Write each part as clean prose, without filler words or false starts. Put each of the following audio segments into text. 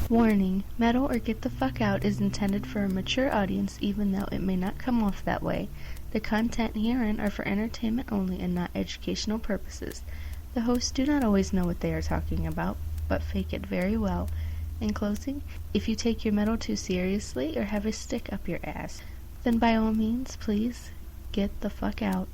Warning: Metal or Get the Fuck Out is intended for a mature audience even though it may not come off that way. The content herein are for entertainment only and not educational purposes. The hosts do not always know what they are talking about, but fake it very well. In closing, if you take your metal too seriously or have a stick up your ass, then by all means, please, get the fuck out.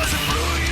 Cause it blew you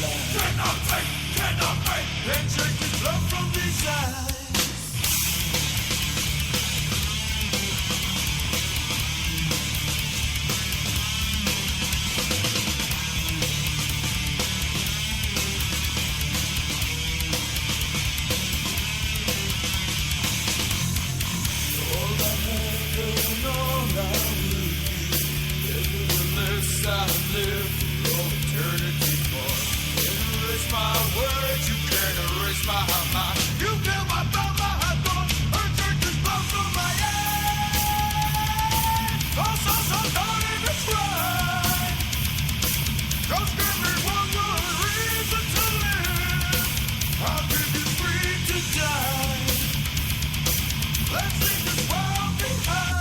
Cannot take, and shake this love from these eyes. All I have and all I will be, nevertheless I live for all eternity for. Erase my words, you can't erase my mind. You kill my thought, my heart goes, her church is blown from my head. So darling, it's right. Just give me one good reason to live. I'll give you free to die. Let's leave this world behind.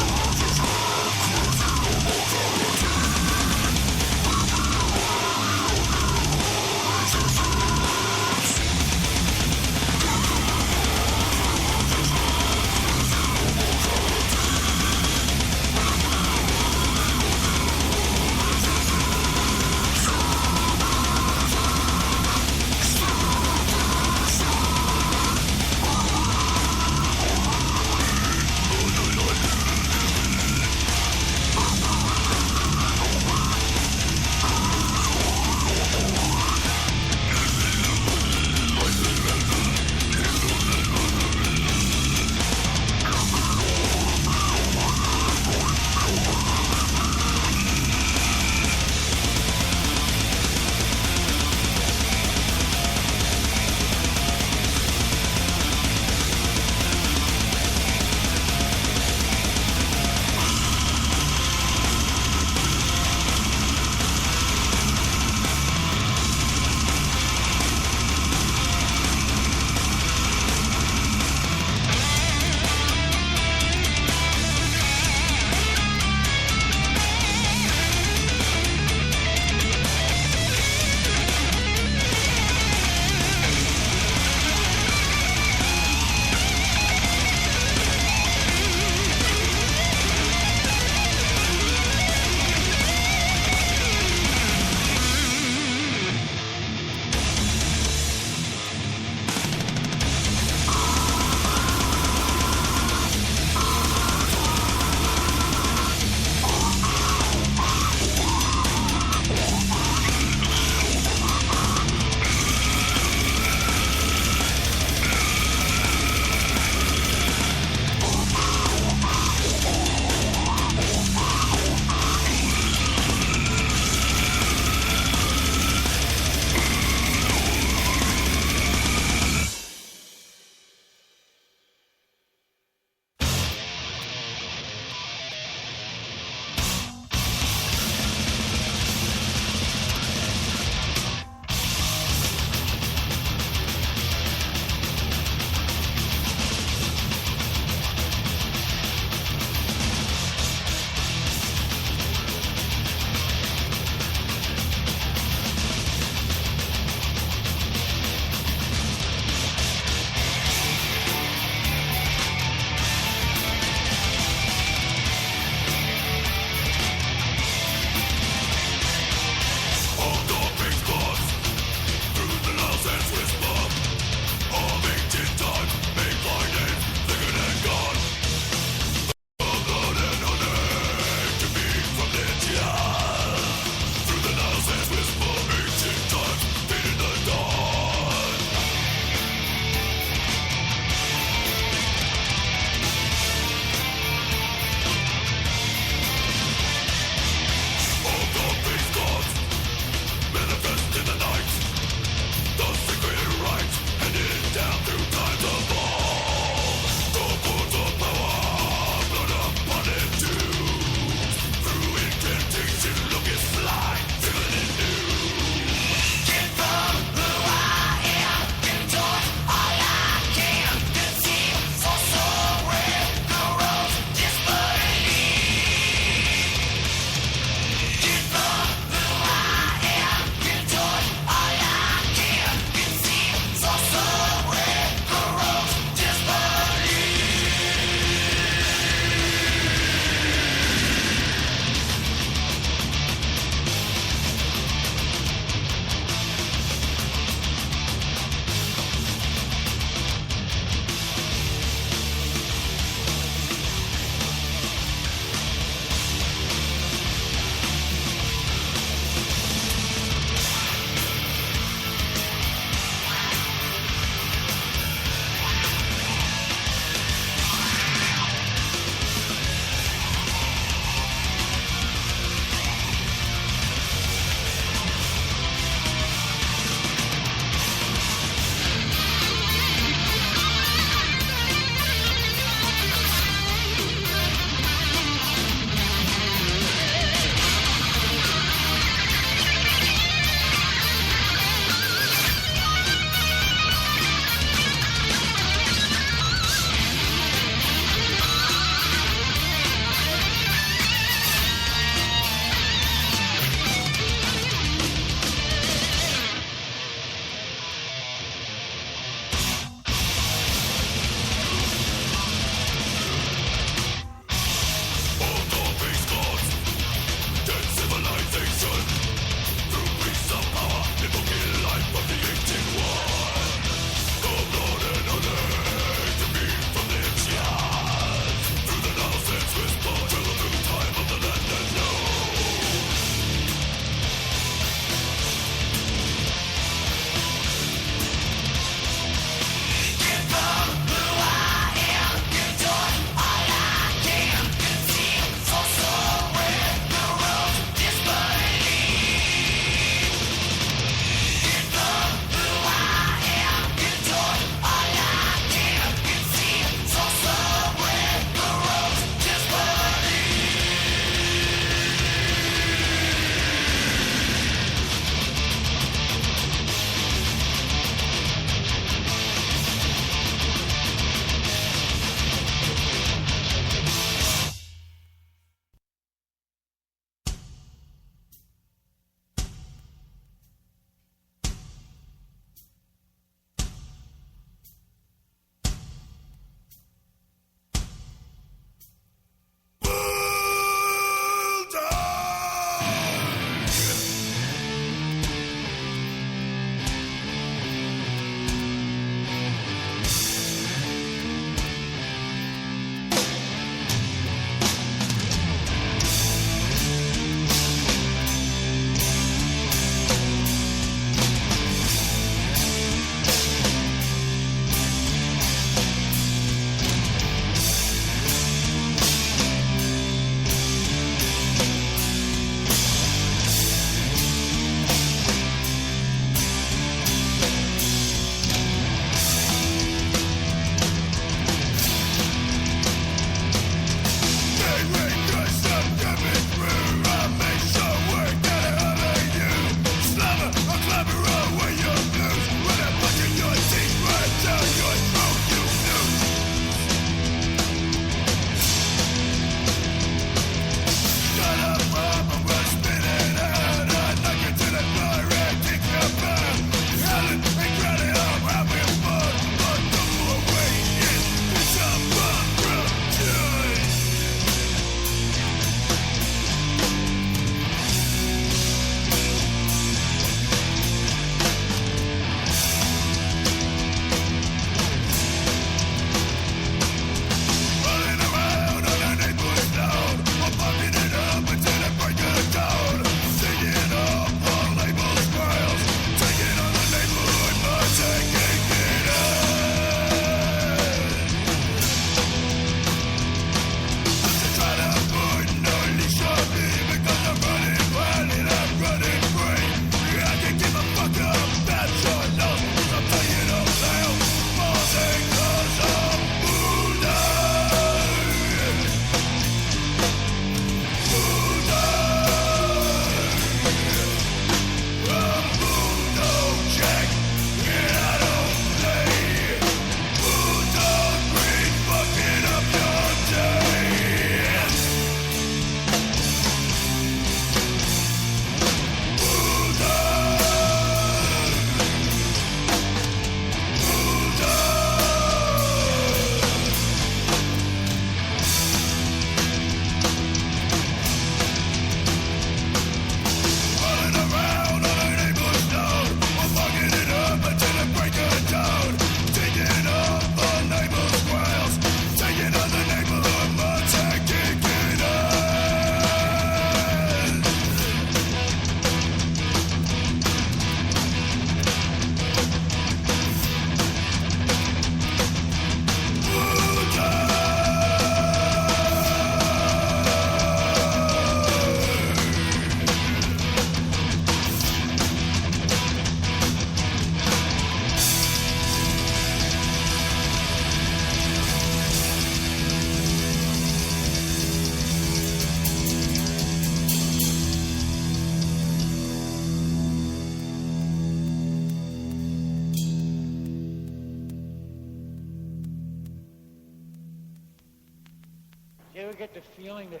ever get the feeling that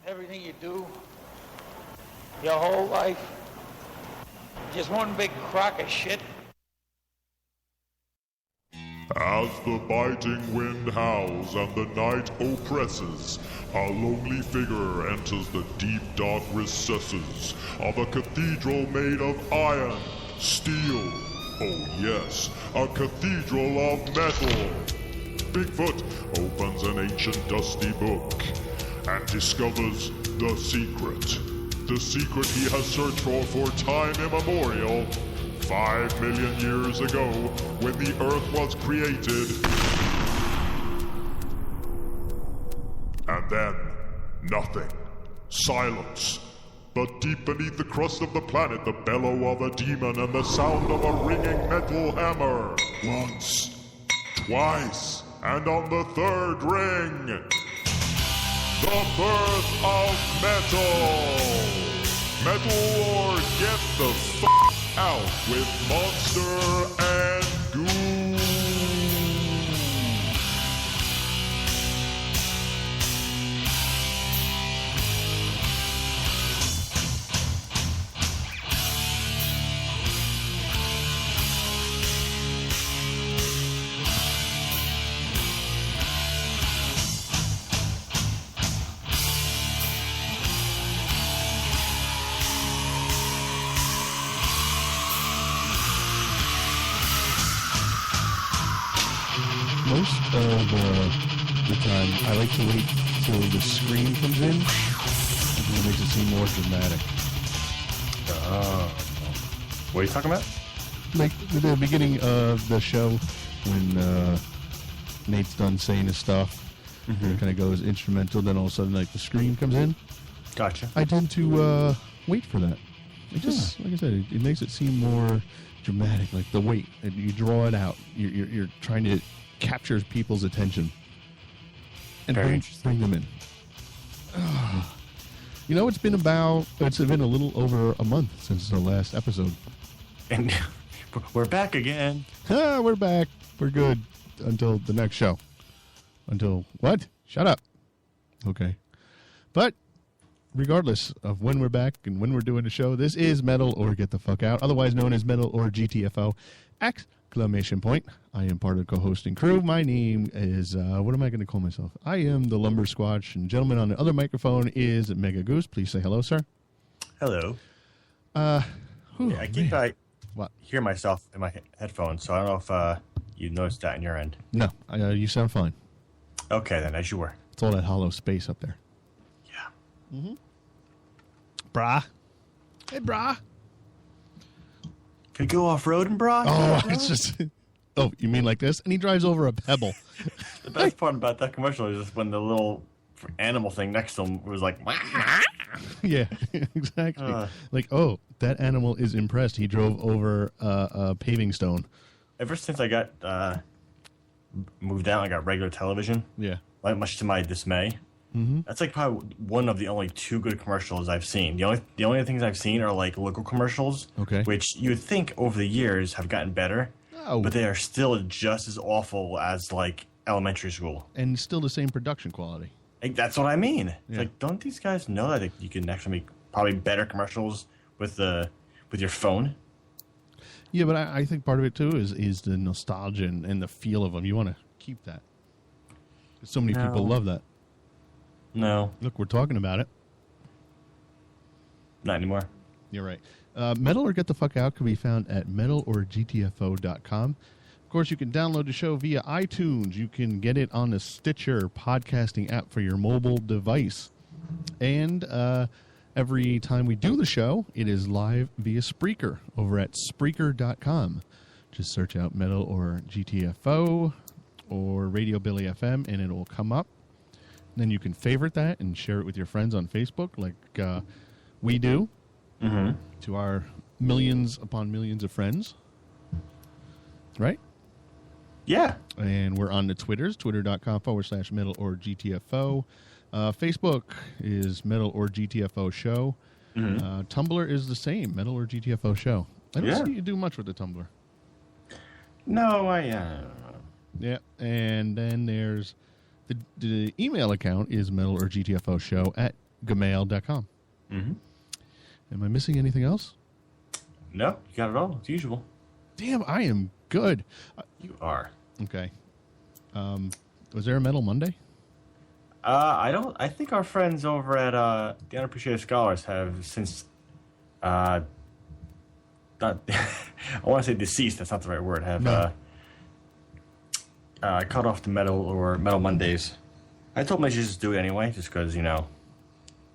everything you do, your whole life, just one big crock of shit? As the biting wind howls and the night oppresses, a lonely figure enters the deep dark recesses of a cathedral made of iron, steel. Oh yes, a cathedral of metal. Bigfoot opens an ancient dusty book and discovers the secret. The secret he has searched for time immemorial. 5 million years ago, when the earth was created. And then, nothing. Silence. But deep beneath the crust of the planet, the bellow of a demon and the sound of a ringing metal hammer. Once, twice, and on the third ring, the birth of metal. Metal or get the out with Monster and Goon. Most of the time, I like to wait till the screen comes in because it makes it seem more dramatic. What are you talking about? Like the beginning of the show when Nate's done saying his stuff, and it kind of goes instrumental, then all of a sudden, like, the screen comes in. Gotcha. I tend to wait for that. It just, like I said, it makes it seem more dramatic, like the wait. You draw it out. You're trying to capture people's attention and bring them in. You know, it's been a little over a month since the last episode. And we're back again. We're back. We're good until the next show. Until what? Shut up. Okay. But regardless of when we're back and when we're doing the show, this is Metal or Get the Fuck Out, otherwise known as Metal or GTFO. Exclamation point. I am part of the co-hosting crew. My name is, what am I going to call myself? I am the Lumber Squatch, and gentleman on the other microphone is Mega Goose. Please say hello, sir. Hello. I hear myself in my headphones, so I don't know if you noticed that on your end. No, you sound fine. Okay, then, as you were. It's all that hollow space up there. Yeah. Mm-hmm. Brah. Hey, brah. Could go off-roading, brah? Oh, it's just... Oh, you mean like this? And he drives over a pebble. The best part about that commercial is just when the little animal thing next to him was like... Yeah, exactly. Like, oh, that animal is impressed. He drove over a paving stone. Ever since I got moved out, I got regular television. Yeah. Like, much to my dismay. Mm-hmm. That's like probably one of the only two good commercials I've seen. The only things I've seen are like local commercials, okay, which you would think over the years have gotten better, but they are still just as awful as like elementary school, and still the same production quality. Like, that's what I mean. Yeah. Like, don't these guys know that you can actually make probably better commercials with your phone? Yeah, but I think part of it too is the nostalgia and the feel of them. You want to keep that. So many people love that. No. Look, we're talking about it. Not anymore. You're right. Metal or Get the Fuck Out can be found at metalorgtfo.com. Of course, you can download the show via iTunes. You can get it on the Stitcher podcasting app for your mobile device. And every time we do the show, it is live via Spreaker over at Spreaker.com. Just search out Metal or GTFO or Radio Billy FM, and it will come up. Then you can favorite that and share it with your friends on Facebook like we do to our millions upon millions of friends. Right? Yeah. And we're on the Twitters, twitter.com/Metal or GTFO. Facebook is Metal or GTFO Show. Tumblr is the same, Metal or GTFO Show. I don't see you do much with the Tumblr. No, Yeah, and then there's the The email account is metalorgtfoshow@gmail.com. Mm-hmm. Am I missing anything else? No, you got it all. It's usual. Damn, I am good. You are. Okay. Was there a Metal Monday? I think our friends over at the Unappreciated Scholars have since not I want to say deceased, that's not the right word, have cut off the Metal Mondays. I told them they should just do it anyway, just because,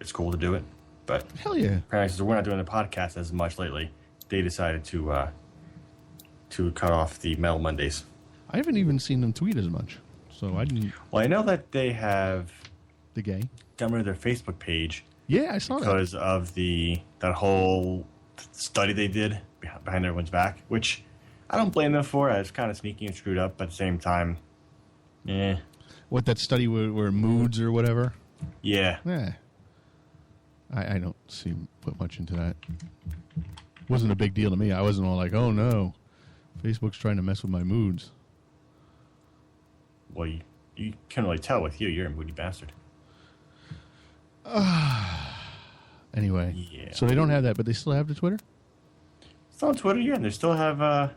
it's cool to do it. But hell yeah. Apparently, since we're not doing the podcast as much lately, they decided to cut off the Metal Mondays. I haven't even seen them tweet as much. So I didn't. Well, I know that they have the gay done their Facebook page. Yeah, I saw because of that whole study they did behind everyone's back, which I don't blame them for. It's kind of sneaky and screwed up, but at the same time, What, that study were moods or whatever? Yeah. Yeah. I don't put much into that. Wasn't a big deal to me. I wasn't all like, oh no, Facebook's trying to mess with my moods. Well, you can't really tell with you. You're a moody bastard. Anyway. Yeah. So they don't have that, but they still have the Twitter? Still on Twitter, yeah. And they still have,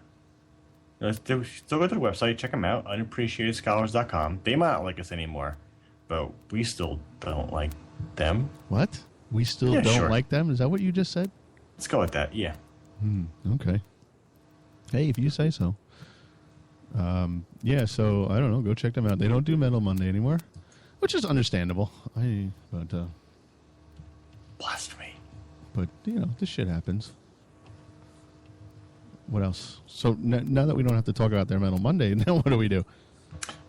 they still go to the website, check them out, unappreciatedscholars.com. They might not like us anymore, but we still don't like them. What? We still don't like them? Is that what you just said? Let's go with that, yeah. Okay. Hey, if you say so. Yeah, so, I don't know. Go check them out. They don't do Metal Monday anymore, which is understandable. Blasphemy. But, this shit happens. What else? So, now that we don't have to talk about their Metal Monday, now what do we do?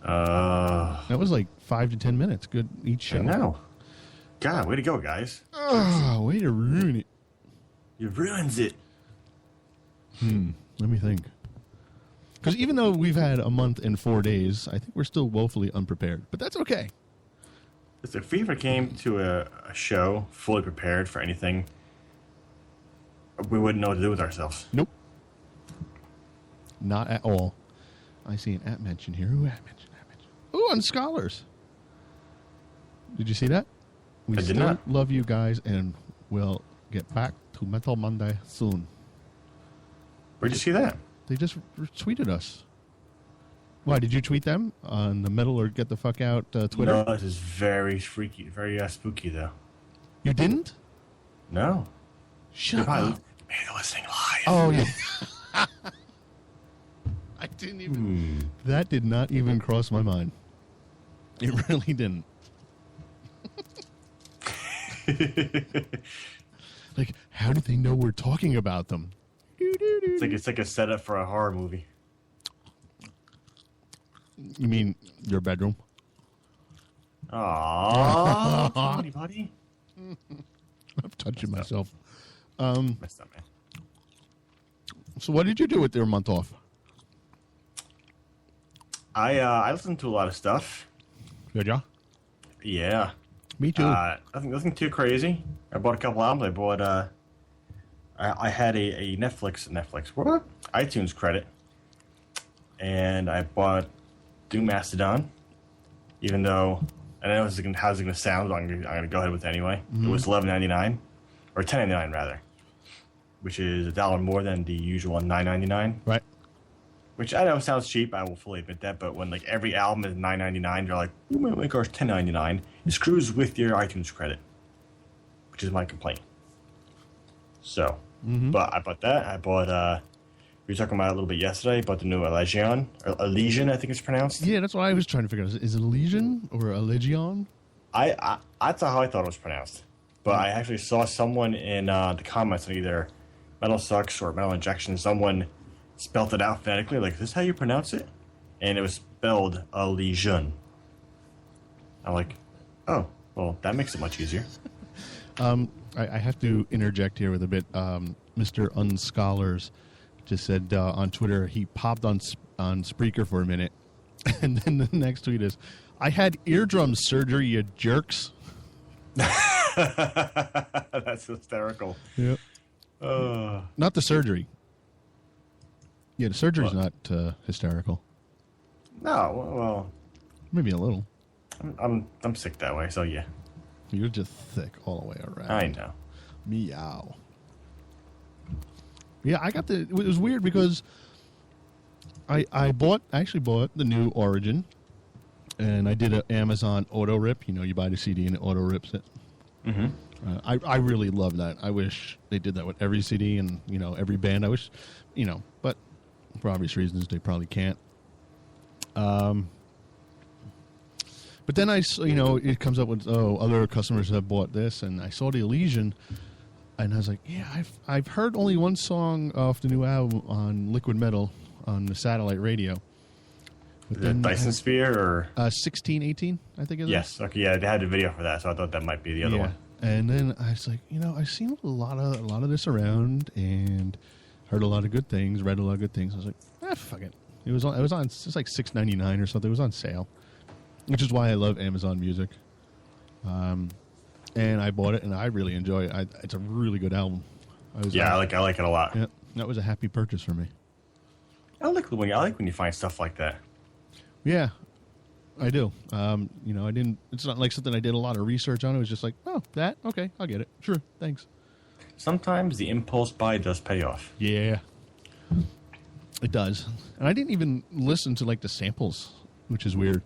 That was like 5 to 10 minutes. Good each show. I know. God, way to go, guys. Way to ruin it. You ruins it. Let me think. Because even though we've had a month and 4 days, I think we're still woefully unprepared. But that's okay. If we ever came to a show fully prepared for anything, we wouldn't know what to do with ourselves. Nope. Not at all. I see an at mention here. Ooh, at mention. Ooh, on Scholars. Did you see that? We I did not. Love you guys, and we'll get back to Metal Monday soon. Where'd you see that? They just tweeted us. Why, did you tweet them on the Metal or Get the Fuck Out Twitter? No, this is very freaky, very spooky, though. You didn't? No. Shut up. Maybe they're listening live. Oh, yeah. I didn't even... That did not even cross my mind. It really didn't. Like, how did they know we're talking about them? It's like a setup for a horror movie. You mean your bedroom? Aww. buddy. I'm touching myself. Messed up, man. So what did you do with your month off? I listened to a lot of stuff. Did ya? Yeah. Me too. Nothing too crazy. I bought a couple albums. I bought I had a Netflix what? iTunes credit, and I bought Doom Mastodon. Even though I don't know how's it gonna sound, but I'm gonna go ahead with it anyway. It was $11.99 or $10.99 rather, which is $1 more than the usual $9.99. Right. Which I know sounds cheap. I will fully admit that. But when like every album is $9.99, you're like, oh my gosh, $10.99. It screws with your iTunes credit, which is my complaint. So, but I bought that. I bought. We were talking about it a little bit yesterday. About the new Elysian, I think it's pronounced. Yeah, that's what I was trying to figure out. Is it Elysian or Elysian? That's how I thought it was pronounced. But I actually saw someone in the comments on either Metal Sucks or Metal Injection. Someone spelled it out phonetically, like, is this how you pronounce it? And it was spelled Elysian. I'm like, oh, well, that makes it much easier. I have to interject here with a bit. Mr. Unscholars just said on Twitter he popped on Spreaker for a minute, and then the next tweet is, I had eardrum surgery, you jerks. That's hysterical. Yep. Not the surgery. Yeah, the surgery's not hysterical. No, well... Maybe a little. I'm sick that way. So yeah, You're just thick all the way around. I know. Meow. Yeah, I got it was weird because I actually bought the new Origin, and I did an Amazon auto rip. You know, you buy the CD and it auto rips it. Mm-hmm. I really love that. I wish they did that with every CD and, you know, every band. I wish, you know, but for obvious reasons they probably can't. But then you know, it comes up with, other customers have bought this, and I saw the Elysian, and I was like, yeah, I've heard only one song off the new album on Liquid Metal on the satellite radio. But The Dyson Sphere or 1618, I think it is. yes, okay, yeah, they had a video for that, so I thought that might be the other one. And then I was like, you know, I've seen a lot of this around, and heard a lot of good things, read a lot of good things. I was like, fuck it. It was on. It's like $6.99 or something. It was on sale, which is why I love Amazon Music. And I bought it, and I really enjoy it. It's a really good album. I like it a lot. Yeah, that was a happy purchase for me. I like when you find stuff like that. Yeah, I do. You know, it's not like something I did a lot of research on. It was just like, oh, that? Okay, I'll get it. Sure, thanks. Sometimes the impulse buy does pay off. Yeah, it does. And I didn't even listen to, like, the samples, which is weird.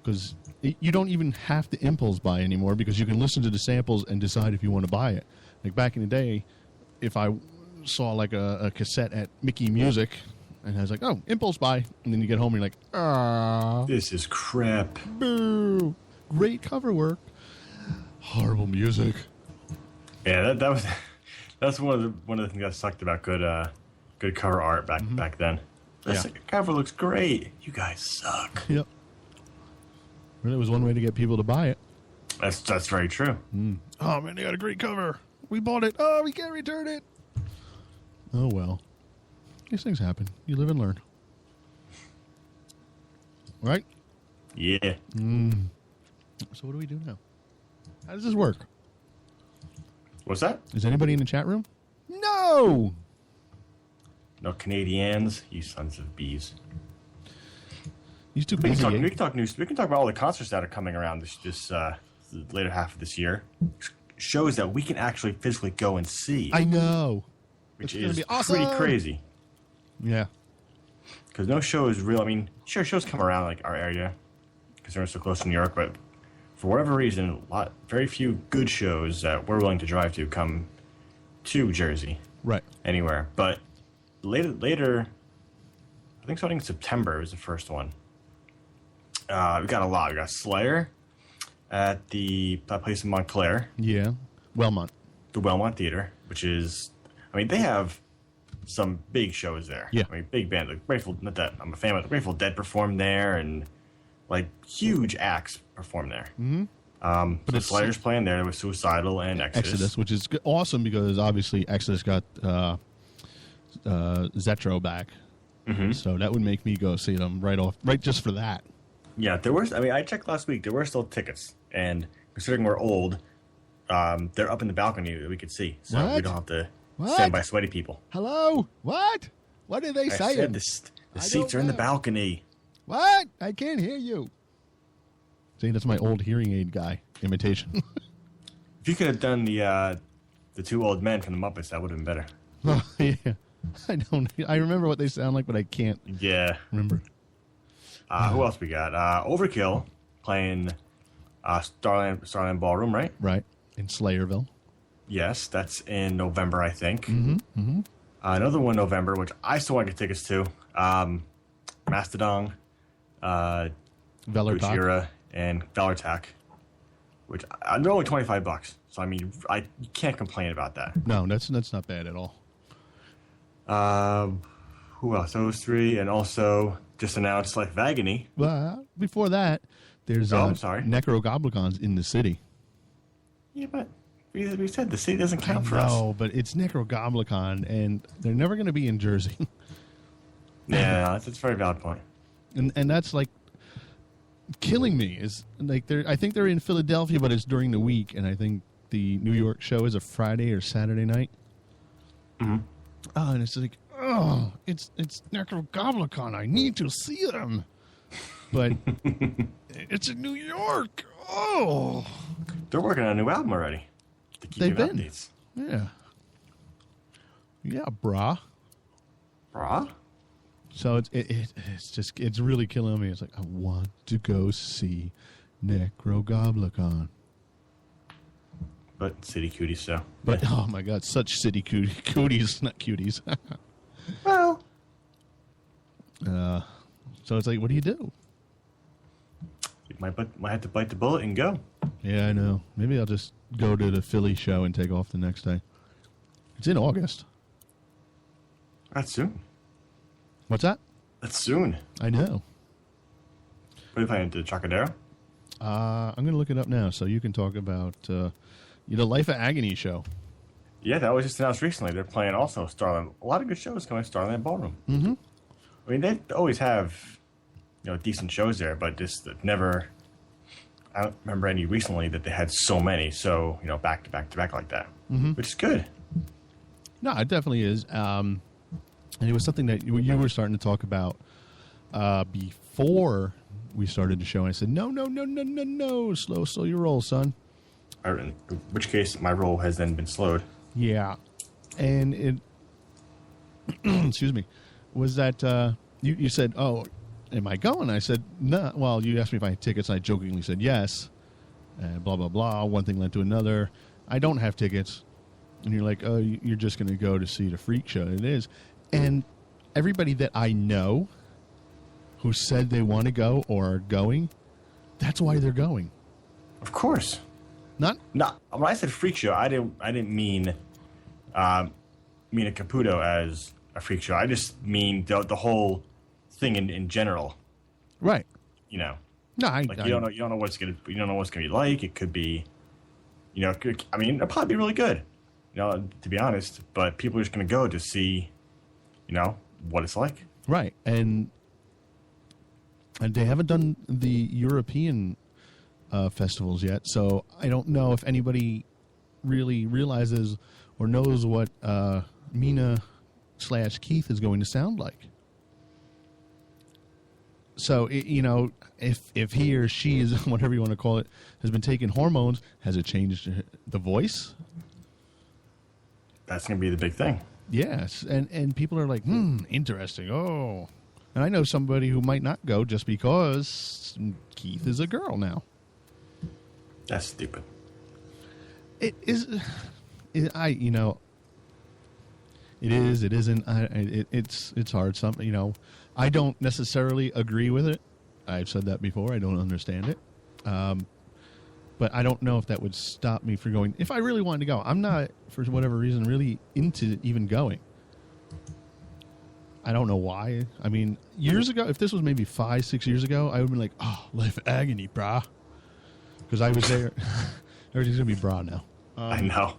Because you don't even have to impulse buy anymore, because you can listen to the samples and decide if you want to buy it. Like, back in the day, if I saw, like, a cassette at Mickey Music, and I was like, oh, impulse buy. And then you get home and you're like, ah. This is crap. Boo. Great cover work. Horrible music. Yeah, that's one of the things that sucked about good cover art back then. This cover looks great. You guys suck. Yep. And it was one way to get people to buy it. That's very true. Oh, man, they got a great cover. We bought it. Oh, we can't return it. Oh, well. These things happen. You live and learn. Right? Yeah. So what do we do now? How does this work? What's that? Is anybody in the chat room? No! No Canadians, you sons of bees. He's too We busy. can talk news. We can talk about all the concerts that are coming around this later half of this year. Shows that we can actually physically go and see. I know. Which It's gonna is be awesome. pretty crazy. Yeah. Because no show is real. I mean, sure, shows come around like our area because we're so close to New York, but for whatever reason, very few good shows that we're willing to drive to come to Jersey. Right. Anywhere. But later, I think starting in September was the first one. We got a lot. We got Slayer at that place in Montclair. Yeah. Wellmont. The Wellmont Theater, which is, I mean, they have some big shows there. Yeah. I mean, big band. Like Grateful, not that I'm a fan, but the Grateful Dead performed there, and like huge acts performed there. Mm-hmm. But Slayer's playing there. There was Suicidal and Exodus. Which is awesome because obviously Exodus got Zetro back. Mm-hmm. So that would make me go see them right just for that. Yeah, there were. I mean, I checked last week. There were still tickets, and considering we're old, they're up in the balcony that we could see, so What? we don't have to What? stand by sweaty people. Hello? What? What are they I saying? said the seats are in the balcony. What? I can't hear you. See, that's my old hearing aid guy imitation. If you could have done the two old men from the Muppets, that would have been better. Oh, yeah. I remember what they sound like, but I can't Yeah. remember. Who else we got? Overkill playing Starland Ballroom, right? Right. In Slayerville. Yes, that's in November, I think. Mm-hmm. Another one in November, which I still want to get tickets to. Mastodon, Velartok. Gojira, and Velartak, which they're only $25. So I mean, you can't complain about that. No, that's not bad at all. Who else? Those three, and also just announced like Vagony. Well, before that, there's I'm sorry. Necrogoblicons in the city. Yeah, but we said the city doesn't count for us. No, but it's Necrogoblicon, and they're never going to be in Jersey. Yeah, that's a very valid point. And that's like killing me. Is like I think they're in Philadelphia, but it's during the week, and I think the New York show is a Friday or Saturday night. Mm-hmm. Oh, and it's like, it's Necrogoblicon. I need to see them. But it's in New York. Oh, They're working on a new album already. To keep they've giving been. updates. Yeah, brah. Brah? So it's really killing me. It's like, I want to go see Necrogoblicon. But City Cuties, so. But, oh my God, such city cooties, not cuties. Well. So it's like, what do you do? You might have to bite the bullet and go. Yeah, I know. Maybe I'll just go to the Philly show and take off the next day. It's in August. That's soon. What's that? That's soon. I know. What are you playing? The Chocodero? I'm going to look it up now so you can talk about the Life of Agony show. Yeah, that was just announced recently. They're playing also Starland. A lot of good shows coming to Starland Ballroom. Mm-hmm. I mean, they always have, decent shows there, but just never. I don't remember any recently that they had so many, back to back to back like that, which is good. No, it definitely is. And it was something that you were starting to talk about before we started the show. And I said, no, slow your roll, son. In which case, my roll has then been slowed. Yeah, and it, excuse me, was that you said, oh, am I going? I said, no. Well, you asked me if I had tickets, and I jokingly said yes, and blah, blah, blah. One thing led to another. I don't have tickets. And you're like, oh, you're just going to go to see the freak show. It is. And everybody that I know who said they want to go or are going, that's why they're going. Of course. Not when I said freak show, I didn't mean a Caputo as a freak show. I just mean the whole thing in general. right. No, You don't know what's gonna be like. It could be, it'll probably be really good. To be honest, but people are just gonna go to see, what it's like. Right, and they haven't done the European festivals yet, so I don't know if anybody really realizes or knows what Mina/Keith is going to sound like. So, if he or she is, whatever you want to call it, has been taking hormones, has it changed the voice? That's going to be the big thing. Yes, and people are like, interesting. Oh, and I know somebody who might not go just because Keith is a girl now. That's stupid. It is. It is. It isn't. It's hard. I don't necessarily agree with it. I've said that before. I don't understand it. But I don't know if that would stop me from going. If I really wanted to go, I'm not, for whatever reason, really into even going. I don't know why. I mean, years ago, if this was maybe 5-6 years ago, I would have been like, oh, Life of Agony, brah. Because I was there. Everything's going to be brah now. I know.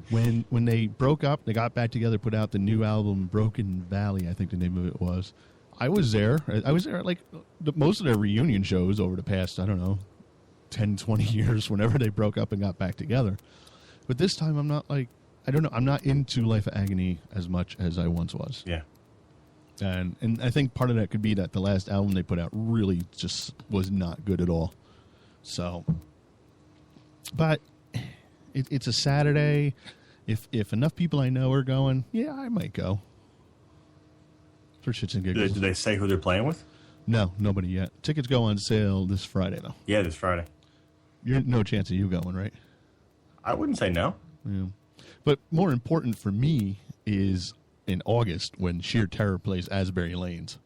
When they broke up, they got back together, put out the new album, Broken Valley, I think the name of it was. I was there. I was there at most of their reunion shows over the past, 10, 20 years, whenever they broke up and got back together. But this time I'm not I'm not into Life of Agony as much as I once was. Yeah. And I think part of that could be that the last album they put out really just was not good at all. So, but it's a Saturday. If enough people I know are going, yeah, I might go. For shits and giggles. Did they say who they're playing with? No, nobody yet. Tickets go on sale this Friday, though. Yeah, this Friday. You're no chance of you going, right? I wouldn't say no. Yeah. But more important for me is in August when Sheer Terror plays Asbury Lanes.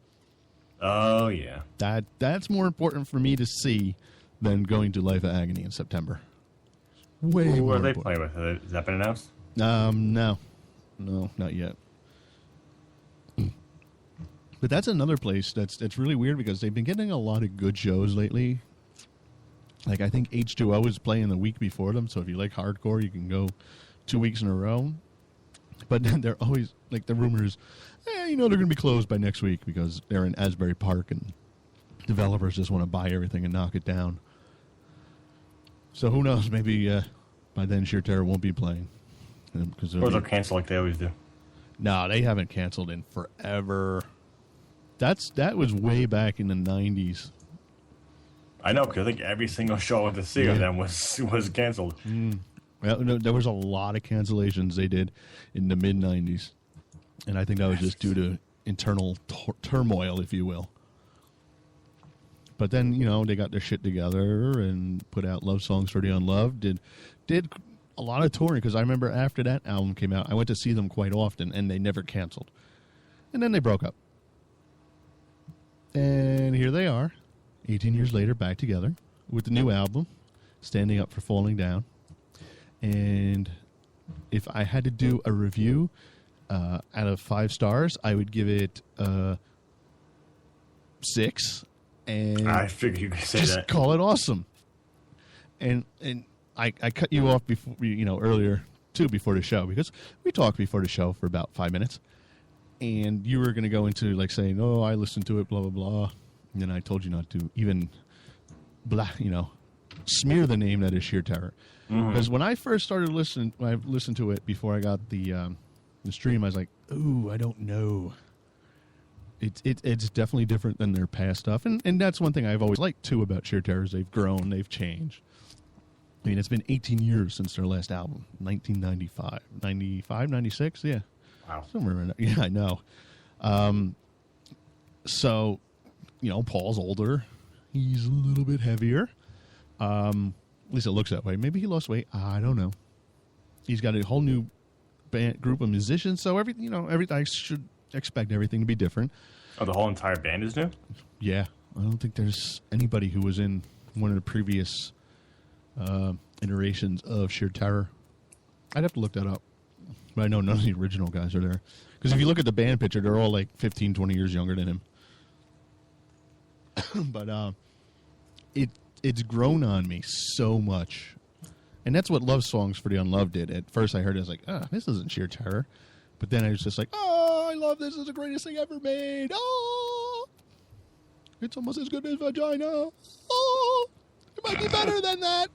Oh, yeah. That's more important for me to see than going to Life of Agony in September. Way Who more are they important. playing with? Has that been announced? No, not yet. But that's another place that's really weird because they've been getting a lot of good shows lately. Like, I think H2O is playing the week before them, so if you like hardcore, you can go 2 weeks in a row. But then they're always, like, the rumors, they're going to be closed by next week because they're in Asbury Park and developers just want to buy everything and knock it down. So who knows, maybe by then Sheer Terror won't be playing. Or they'll cancel like they always do. No, they haven't canceled in forever. That was way back in the 90s. I know, because I think every single show I went to see of them was canceled. Well, no, there was a lot of cancellations they did in the mid-90s. And I think that was just due to internal turmoil, if you will. But then, they got their shit together and put out love songs for the unloved. Did a lot of touring, because I remember after that album came out, I went to see them quite often, and they never canceled. And then they broke up. And here they are, 18 years later, back together with the new album, Standing Up for Falling Down. And if I had to do a review out of 5 stars, I would give it 6. And I figured you could say just that. Call it awesome. And I cut you off before earlier too before the show, because we talked before the show for about 5 minutes, and you were going to go into like saying, "Oh, I listened to it, blah blah blah," and then I told you not to even smear the name that is Sheer Terror, because when I first started listening, when I listened to it before I got the stream, I was like, "Ooh, I don't know." It's definitely different than their past stuff, and that's one thing I've always liked too about Sheer Terror is they've grown, they've changed. I mean, it's been 18 years since their last album, 1995, 95, 96, yeah. Wow. Somewhere in there. Yeah, I know. So, Paul's older. He's a little bit heavier. At least it looks that way. Maybe he lost weight. I don't know. He's got a whole new group of musicians, so I should expect everything to be different. Oh, the whole entire band is new? Yeah. I don't think there's anybody who was in one of the previous iterations of Sheer Terror. I'd have to look that up. But I know none of the original guys are there. Because if you look at the band picture, they're all like 15, 20 years younger than him. But it's grown on me so much. And that's what Love Songs for the Unloved did. At first I heard it, I was like, this isn't Sheer Terror. But then I was just like, I love this. It's the greatest thing ever made. Oh, it's almost as good as Vagina. Oh, it might be better than that.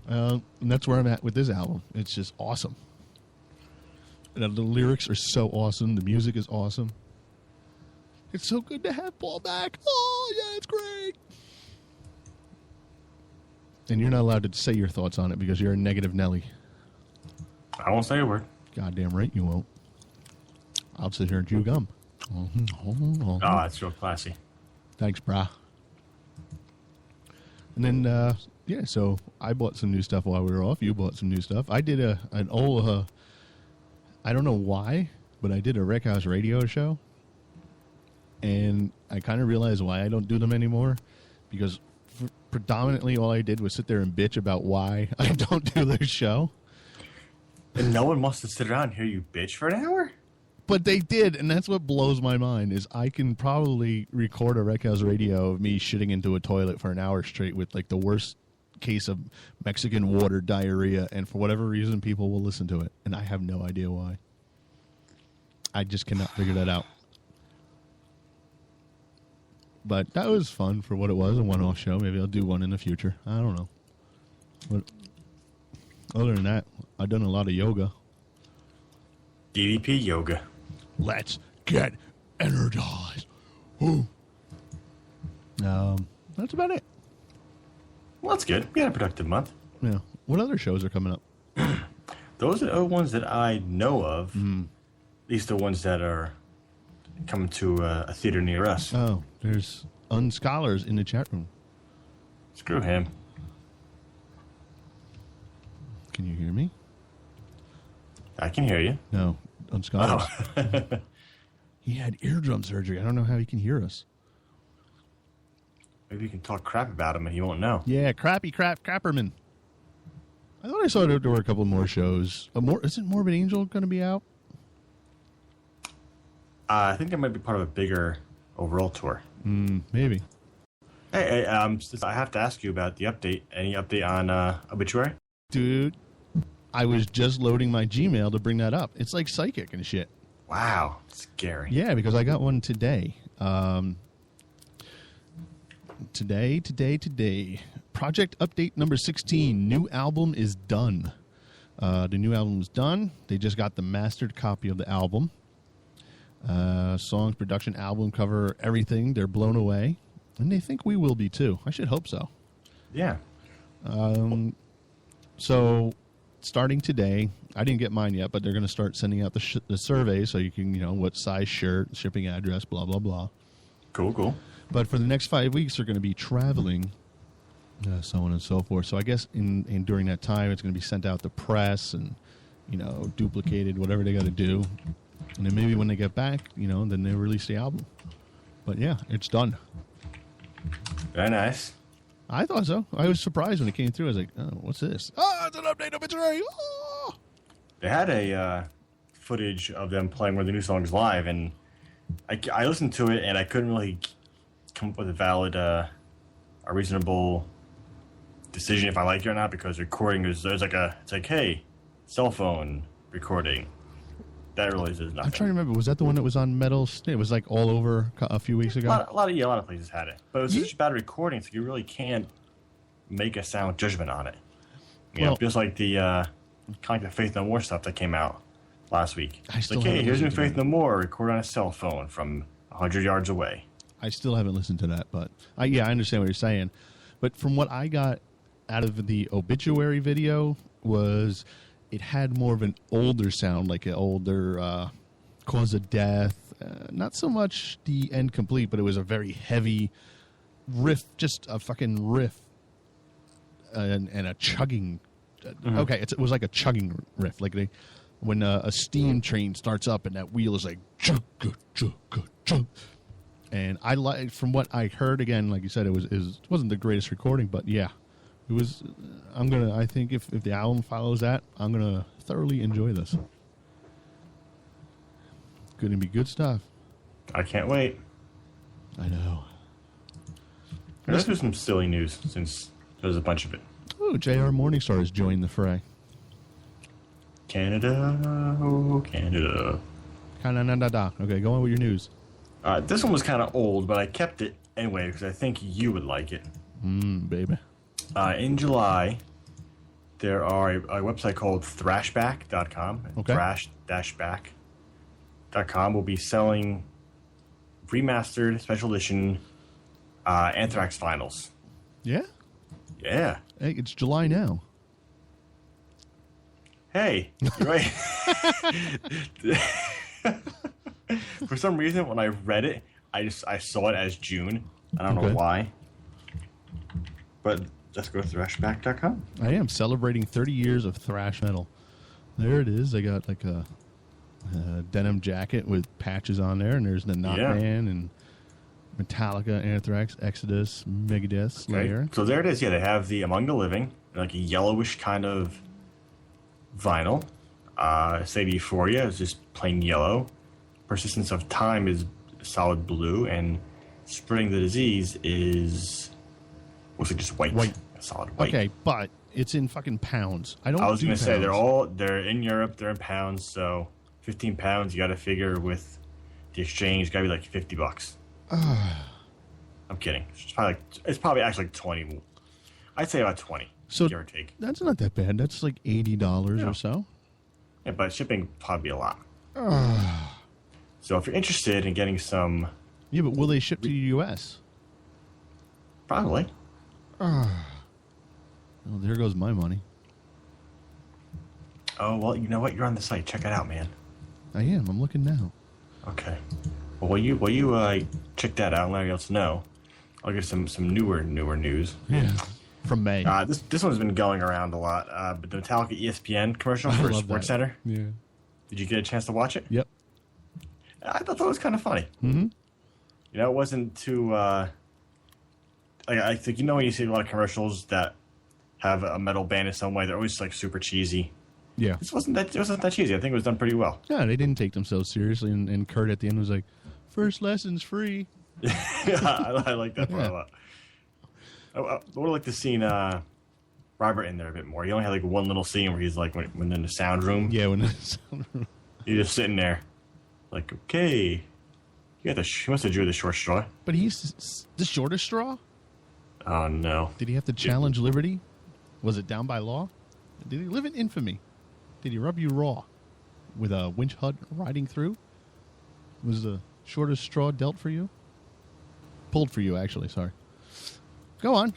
And that's where I'm at with this album. It's just awesome. And the lyrics are so awesome. The music is awesome. It's so good to have Paul back. Oh, yeah, it's great. And you're not allowed to say your thoughts on it because you're a negative Nelly. I won't say a word. Goddamn right you won't. I'll sit here and chew gum. Oh, that's real classy. Thanks, brah. And then, so I bought some new stuff while we were off. You bought some new stuff. I did an old, I don't know why, but I did a Rec House radio show. And I kind of realized why I don't do them anymore. Because predominantly all I did was sit there and bitch about why I don't do their show. And no one wants to sit around and hear you bitch for an hour? But they did, and that's what blows my mind, is I can probably record a Rec House radio of me shitting into a toilet for an hour straight with, like, the worst case of Mexican water diarrhea, and for whatever reason, people will listen to it, and I have no idea why. I just cannot figure that out. But that was fun for what it was, a one-off show. Maybe I'll do one in the future. I don't know. But other than that, I've done a lot of yoga. DDP yoga. Let's get energized. Ooh. That's about it. Well, that's good. We had a productive month. Yeah. What other shows are coming up? Those are the ones that I know of. At least the ones that are coming to a theater near us. Oh, there's Unscholars in the chat room. Screw him. Can you hear me? I can hear you. No, Unscholars. Oh. He had eardrum surgery. I don't know how he can hear us. Maybe you can talk crap about him and he won't know. Yeah, Crapperman. I thought I saw there were a couple more shows. Isn't Morbid Angel going to be out? I think that might be part of a bigger overall tour. Maybe. Hey, I have to ask you about the update. Any update on Obituary? Dude, I was just loading my Gmail to bring that up. It's like psychic and shit. Wow, scary. Yeah, because I got one today. Today. Project update number 16. New album is done. The new album is done. They just got the mastered copy of the album. Songs, production, album cover, everything. They're blown away. And they think we will be too. I should hope so. Yeah. So, starting today, I didn't get mine yet, but they're going to start sending out the survey so you can, what size shirt, shipping address, blah, blah, blah. Cool. But for the next 5 weeks, they're going to be traveling, so on and so forth. So I guess during that time, it's going to be sent out to press and, duplicated, whatever they got to do. And then maybe when they get back, then they release the album. But yeah, it's done. Very nice. I thought so. I was surprised when it came through. I was like, oh, what's this? Oh, it's an update obituary. Oh! They had a footage of them playing one of the new songs live, and I listened to it, and I couldn't really come up with a valid, a reasonable decision if I liked it or not, because recording it's like, hey, cell phone recording. That really does nothing. I'm trying to remember. Was that the one that was on Metal? It was like all over a few weeks ago. A lot of places had it, but it was such bad recording, so you really can't make a sound judgment on it. Just like the kind of like the Faith No More stuff that came out last week. It's like, hey, here's new Faith No More recorded on a cell phone from 100 yards away. I still haven't listened to that, but I understand what you're saying. But from what I got out of the obituary video was it had more of an older sound, like an older cause of death. Not so much the end complete, but it was a very heavy riff, just a fucking riff and a chugging. Okay, it was like a chugging riff, like when a steam train starts up and that wheel is like chug, chug, chug. And I like, from what I heard, again, like you said, it wasn't the greatest recording, but yeah, it was. I think if the album follows that, I'm gonna thoroughly enjoy this. Gonna be good stuff. I can't wait. I know. Let's do some silly news since there's a bunch of it. Oh, J.R. Morningstar has joined the fray. Canada, oh Canada. Canada. Okay, go on with your news. This one was kind of old, but I kept it anyway because I think you would like it. Baby. In July, there are a website called thrashback.com. Okay. Thrash-back.com will be selling remastered special edition Anthrax vinyls. Yeah? Yeah. Hey, it's July now. Hey, you're right. For some reason, when I read it, I saw it as June. I don't know why. But let's go to thrashback.com. I am celebrating 30 years of thrash metal. There it is. I got like a denim jacket with patches on there, and there's the Knockman and Metallica, Anthrax, Exodus, Megadeth, Slayer. So there it is. Yeah, they have the Among the Living, like a yellowish kind of vinyl. State of Euphoria is just plain yellow. Persistence of Time is solid blue, and Spreading the Disease looks like just white. Solid white. Okay, but it's in fucking pounds. I was going to say they're in Europe, they're in pounds, so 15 pounds you got to figure with the exchange got to be like $50. I'm kidding. It's probably actually like 20. I'd say about 20. So give or take. That's not that bad. That's like $80 or so. Yeah, but shipping probably a lot. So if you're interested in getting some... Yeah, but will they ship to the U.S.? Probably. Well, there goes my money. Oh, well, you know what? You're on the site. Check it out, man. I am. I'm looking now. Okay. Well, while you check that out and let everybody else know, I'll get some newer news. Yeah. From May. This one's been going around a lot. But the Metallica ESPN commercial for Sports Center. Yeah. Did you get a chance to watch it? Yep. I thought that was kind of funny. Mm-hmm. It wasn't too... I think, when you see a lot of commercials that have a metal band in some way, they're always like super cheesy. Yeah. It wasn't that cheesy. I think it was done pretty well. Yeah, they didn't take themselves seriously, and Kurt at the end was like, "First lesson's free." Yeah, I like that part a lot. I would like to see Robert in there a bit more. He only had like one little scene where he's like when in the sound room. Yeah, when in the sound room. He's just sitting there, like, okay. He must have drew the short straw. But he's the shortest straw? Oh, no. Did he have to challenge liberty? Was it down by law? Did he live in infamy? Did he rub you raw with a winch hut riding through? Was the shortest straw dealt for you? Pulled for you, actually. Sorry. Go on.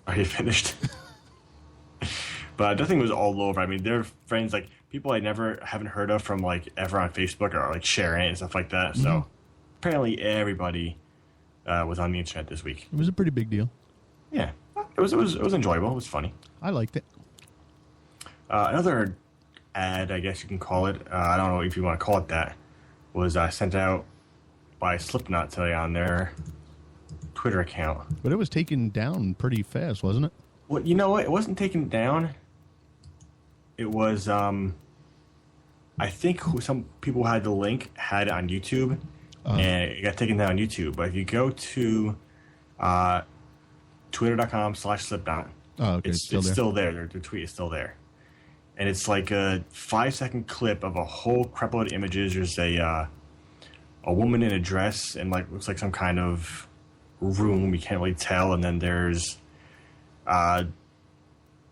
Are you finished? But nothing was all over. I mean, they're friends, like people I haven't heard of from like ever on Facebook or like sharing it and stuff like that. Mm-hmm. So apparently everybody was on the internet this week. It was a pretty big deal. Yeah, it was enjoyable. It was funny. I liked it. Another ad, I guess you can call it. I don't know if you want to call it that. Was sent out by Slipknot today on their Twitter account. But it was taken down pretty fast, wasn't it? Well, you know what? It wasn't taken down. It was, I think some people who had the link had it on YouTube, and it got taken down on YouTube. But if you go to twitter.com/Slipknot, okay, it's still there. Their tweet is still there. And it's like a 5-second clip of a whole crapload of images. There's a woman in a dress and like looks like some kind of room. You can't really tell. And then there's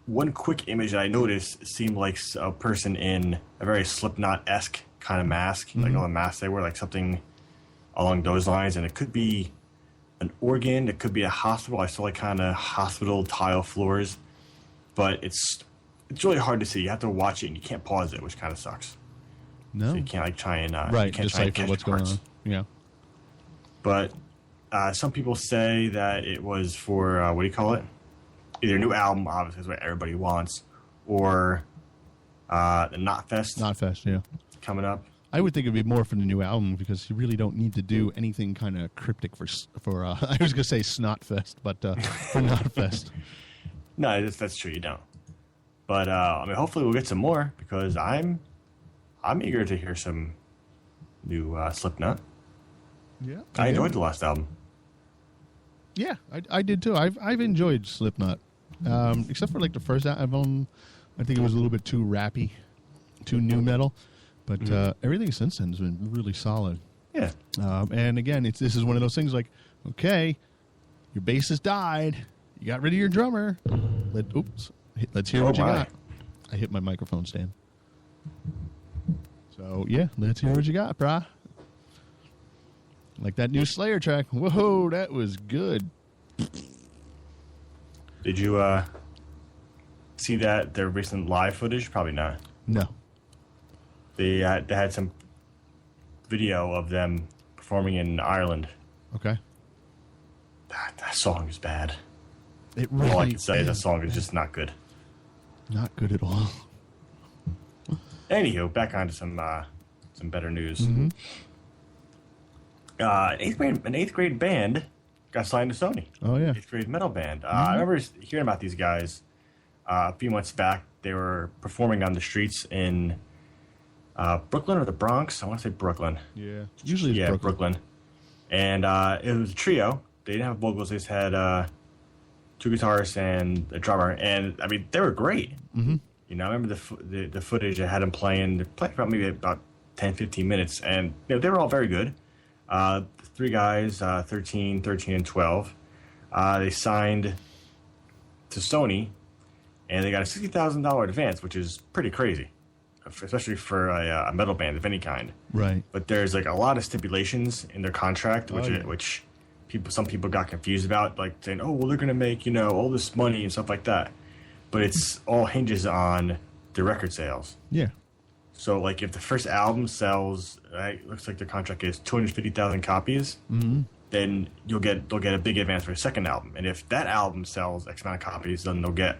one quick image that I noticed seemed like a person in a very Slipknot-esque kind of mask, like all the masks they wear, like something along those lines. And it could be an organ. It could be a hospital. I saw like kind of hospital tile floors, but it's really hard to see. You have to watch it, and you can't pause it, which kind of sucks. No, so you can't like try and right, you can't try and decipher catch what's parts. going on. Yeah, but some people say that it was for what do you call it? Either a new album, obviously, is what everybody wants, or the Knotfest. Yeah, coming up. I would think it'd be more for the new album because you really don't need to do anything kind of cryptic for. I was gonna say Snotfest, but for Knotfest. No, that's true. You don't. But I mean, hopefully we'll get some more because I'm eager to hear some new Slipknot. Yeah, I enjoyed the last album. Yeah, I did too. I've enjoyed Slipknot, except for like the first album. I think it was a little bit too rappy, too new metal. But everything since then has been really solid. Yeah. And again, this is one of those things like, okay, your bassist died. You got rid of your drummer. Let's hear what you got. I hit my microphone stand. So, yeah, let's hear what you got, brah. Like that new Slayer track. Whoa, that was good. Did you see their recent live footage? Probably not. No. They had some video of them performing in Ireland. Okay. That song is bad. It really all I can say is that song is just not good. Not good at all. Anywho, back on to some better news. Mm-hmm. An eighth grade band got signed to Sony. Oh, yeah. Eighth grade metal band. I remember hearing about these guys a few months back. They were performing on the streets in Brooklyn or the Bronx. I want to say Brooklyn. Yeah. Usually it's Brooklyn. And it was a trio. They didn't have vocals. They just had 2 guitarists and a drummer. And, I mean, they were great. Mm-hmm. You know, I remember the footage. I had them playing. They played for maybe about 10, 15 minutes. And, you know, they were all very good. 3 guys, 13, and 12. They signed to Sony, and they got a $60,000 advance, which is pretty crazy, especially for a metal band of any kind. Right. But there's like a lot of stipulations in their contract, which some people got confused about, like saying, "Oh, well, they're going to make all this money and stuff like that." But it's all hinges on the record sales. Yeah. So, like, if the first album sells, it looks like the contract is 250,000 copies, then they'll get a big advance for the second album. And if that album sells X amount of copies, then they'll get,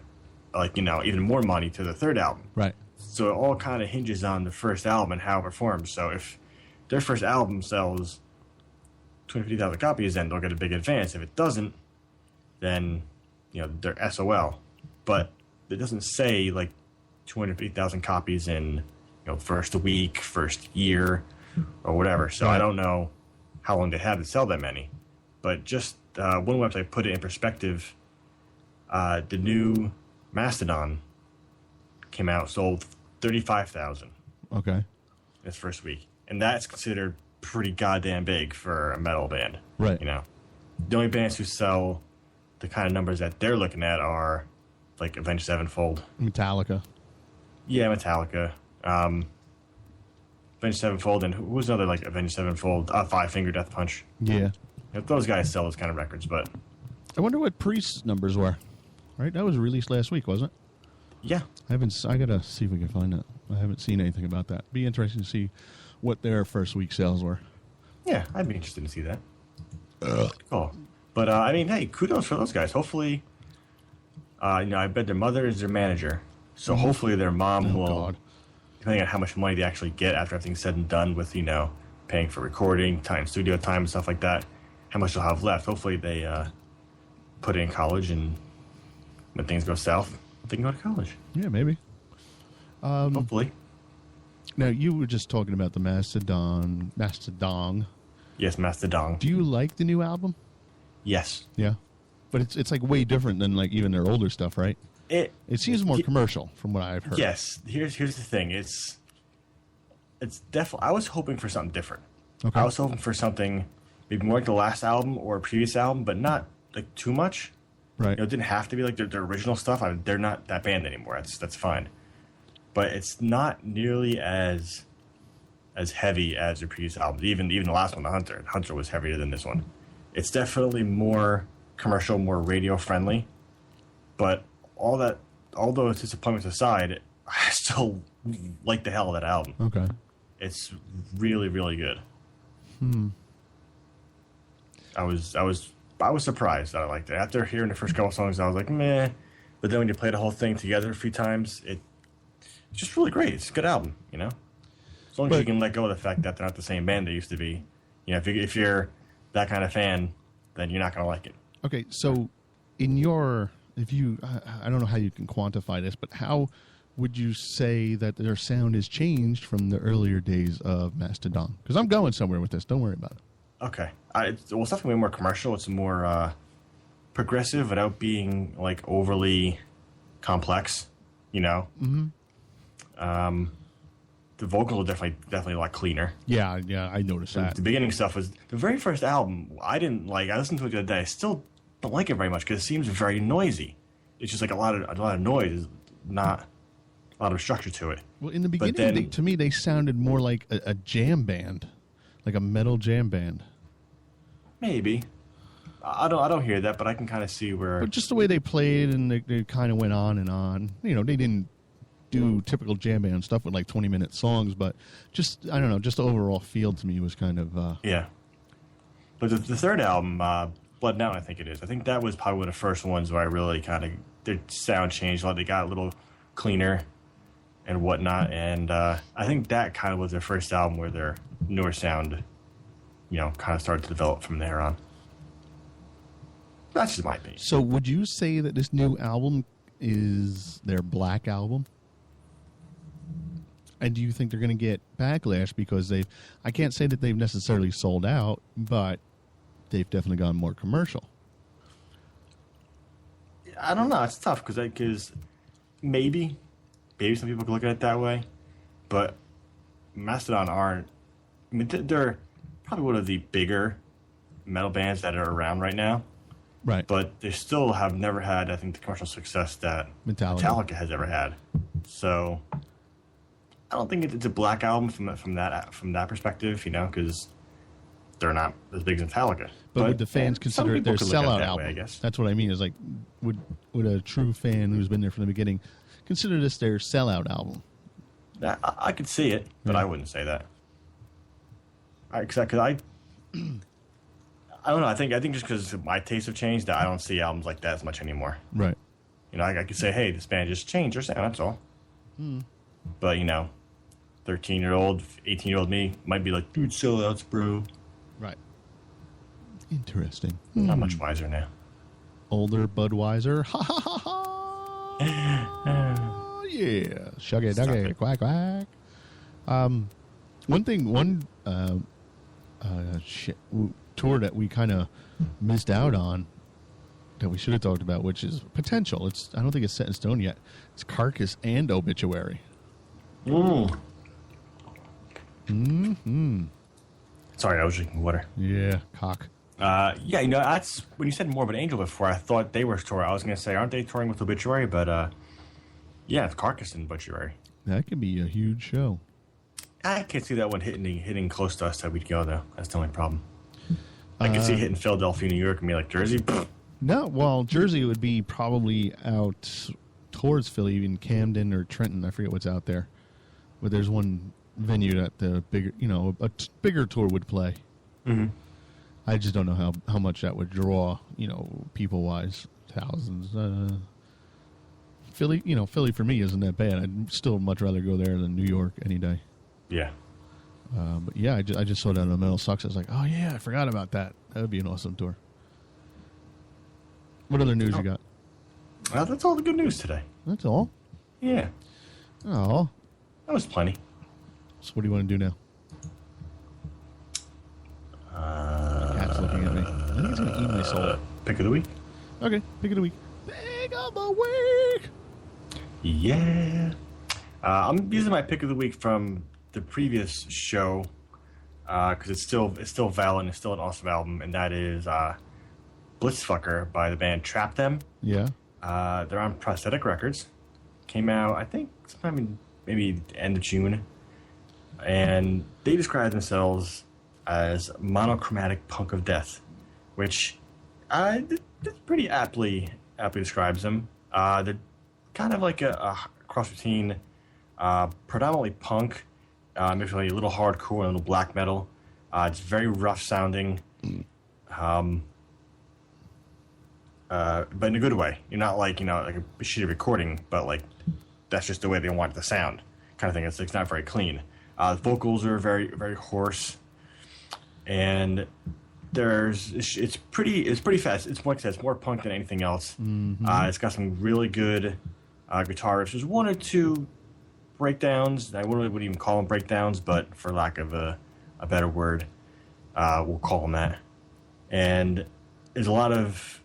even more money to the third album. Right. So it all kind of hinges on the first album and how it performs. So if their first album sells 250,000 copies, then they'll get a big advance. If it doesn't, then, they're SOL. But it doesn't say, 250,000 copies in first week, first year, or whatever. So I don't know how long they had to sell that many. But just one website put it in perspective. The new Mastodon came out, sold 35,000. Okay. Its first week. And that's considered pretty goddamn big for a metal band. Right. The only bands who sell the kind of numbers that they're looking at are like Avenged Sevenfold. Metallica. Yeah, Metallica. Avenged Sevenfold, and who was another like Avenged Sevenfold? Five Finger Death Punch. Yeah. If those guys sell those kind of records, but I wonder what Priest's numbers were. Right, that was released last week, wasn't it? yeah, I gotta see if we can find that. I haven't seen anything about that. Be interesting to see what their first week sales were. yeah, I'd be interested to see that. Cool. But I mean, hey, kudos for those guys. Hopefully, I bet their mother is their manager, so hopefully their mom will, God. depending on how much money they actually get after everything's said and done, with paying for recording time, studio time, and stuff like that, how much they'll have left. Hopefully they put it in college, and when things go south, they can go to college. Yeah, maybe. Hopefully. Now, you were just talking about the Mastodon. Yes, Mastodon. Do you like the new album? Yes. Yeah. But it's like way different than like even their older stuff, right? It seems more commercial from what I've heard. Yes. Here's the thing. It's definitely. I was hoping for something different. Okay. I was hoping for something maybe more like the last album or a previous album, but not like too much. Right. It didn't have to be like their original stuff. They're not that band anymore. That's fine. But it's not nearly as heavy as their previous albums. Even the last one, The Hunter. The Hunter was heavier than this one. It's definitely more commercial, more radio friendly. But all those disappointments aside, I still like the hell of that album. Okay. It's really, really good. I was surprised that I liked it. After hearing the first couple songs, I was like, meh. But then when you play the whole thing together a few times, it's just really great. It's a good album, As long as you can let go of the fact that they're not the same band they used to be. If you're that kind of fan, then you're not going to like it. Okay, so I don't know how you can quantify this, but how would you say that their sound has changed from the earlier days of Mastodon? Because I'm going somewhere with this. Don't worry about it. Okay. It's definitely more commercial. It's more progressive without being like overly complex, Mm-hmm. The vocals are definitely a lot cleaner. Yeah, I noticed that. The beginning stuff was the very first album. I didn't like. I listened to it the other day. I still don't like it very much because it seems very noisy. It's just like a lot of noise, not a lot of structure to it. Well, in the beginning, to me, they sounded more like a jam band, like a metal jam band. Maybe. I don't hear that, but I can kind of see where. But just the way they played, and they kind of went on and on. They didn't do typical jam band stuff with like 20-minute songs, but just I don't know, just the overall feel to me was kind of yeah. But the third album, Blood Now, I think it is. I think that was probably one of the first ones where I really kind of their sound changed a lot. They got a little cleaner and whatnot, and I think that kind of was their first album where their newer sound, kind of started to develop from there on. That's just my opinion. So would you say that this new album is their Black Album? And do you think they're going to get backlash because I can't say that they've necessarily sold out, but they've definitely gone more commercial? I don't know. It's tough because maybe some people could look at it that way, but Mastodon aren't. I mean, they're probably one of the bigger metal bands that are around right now. Right. But they still have never had, I think, the commercial success that Metallica has ever had. So I don't think it's a Black Album from that perspective, because they're not as big as Metallica. But would the fans consider it their sellout album? Way, I guess. That's what I mean. Is like, would a true fan who's been there from the beginning consider this their sellout album? I could see it, but I wouldn't say that. Because I don't know. I think just because my tastes have changed, that I don't see albums like that as much anymore. Right. I could say, hey, this band just changed their sound. That's all. But 13-year-old, 18-year-old me might be like, dude, sellouts, bro. Right. Interesting. Not much wiser now. Older Budweiser. Ha ha ha ha. Yeah. Shuggy duggy. Quack quack. One tour that we kind of missed out on that we should have talked about, which is Potential. I don't think it's set in stone yet. It's Carcass and Obituary. Mm-hmm. Sorry, I was drinking water. Yeah, cock. That's when you said Morbid Angel before, I thought they were touring. I was going to say, aren't they touring with Obituary? But, it's Carcass and Obituary. That could be a huge show. I can't see that one hitting close to us that we'd go, though. That's the only problem. I can see it hitting Philadelphia, New York, and be like, Jersey? No, well, Jersey would be probably out towards Philly, even Camden or Trenton. I forget what's out there. But there's one venue that the bigger, a bigger tour would play. Mm-hmm. I just don't know how much that would draw, people-wise, thousands. Philly, Philly for me isn't that bad. I'd still much rather go there than New York any day. Yeah. But yeah, I just saw that on the Metal Sucks. I was like, oh yeah, I forgot about that. That would be an awesome tour. What other news you got? That's all the good news today. That's all? Yeah. Oh. That was plenty. So what do you want to do now? Cat's looking at me. I think it's going to eat my soul. Pick of the week? Okay, pick of the week. Pick of the week! Yeah. I'm using my pick of the week from the previous show because it's still valid and it's still an awesome album, and that is Blitzfucker by the band Trap Them. Yeah. They're on Prosthetic Records. Came out, I think, sometime in maybe the end of June. And they describe themselves as monochromatic punk of death, which pretty aptly describes them. They're kind of like a cross between predominantly punk, maybe a little hardcore, and a little black metal. It's very rough sounding, but in a good way. You're not like like a shitty recording, but like that's just the way they want it to sound, kind of thing. It's not very clean. The vocals are very very hoarse, and it's pretty fast. It's like I said, it's more punk than anything else. Mm-hmm. It's got some really good guitar riffs. There's one or two breakdowns. I wouldn't even call them breakdowns, but for lack of a better word, we'll call them that. And there's a lot of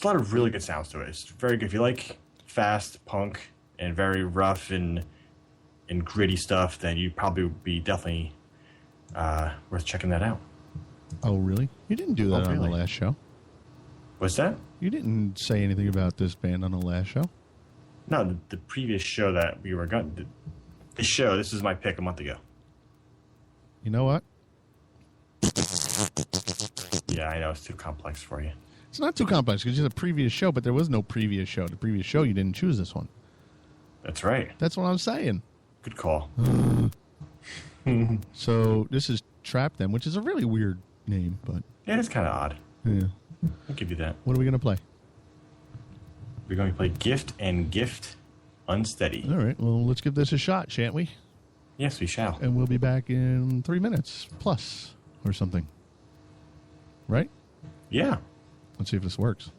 really good sounds to it. It's very good. If you like fast punk and very rough and gritty stuff, then you'd probably be definitely worth checking that out. Oh, really? You didn't do that on the last show. What's that? You didn't say anything about this band on the last show. No, the previous show that we were going. This is my pick a month ago. You know what? Yeah, I know it's too complex for you. It's not too complex because it's a previous show, but there was no previous show. The previous show, you didn't choose this one. That's right. That's what I'm saying. Good call. So this is Trap Them, which is a really weird name, but Yeah, it's kind of odd. yeah. I'll give you that. What are we going to play? We're going to play Gift and Gift Unsteady. All right. Well, let's give this a shot, shan't we? Yes, we shall. And we'll be back in 3 minutes plus or something. Right? Yeah. Let's see if this works.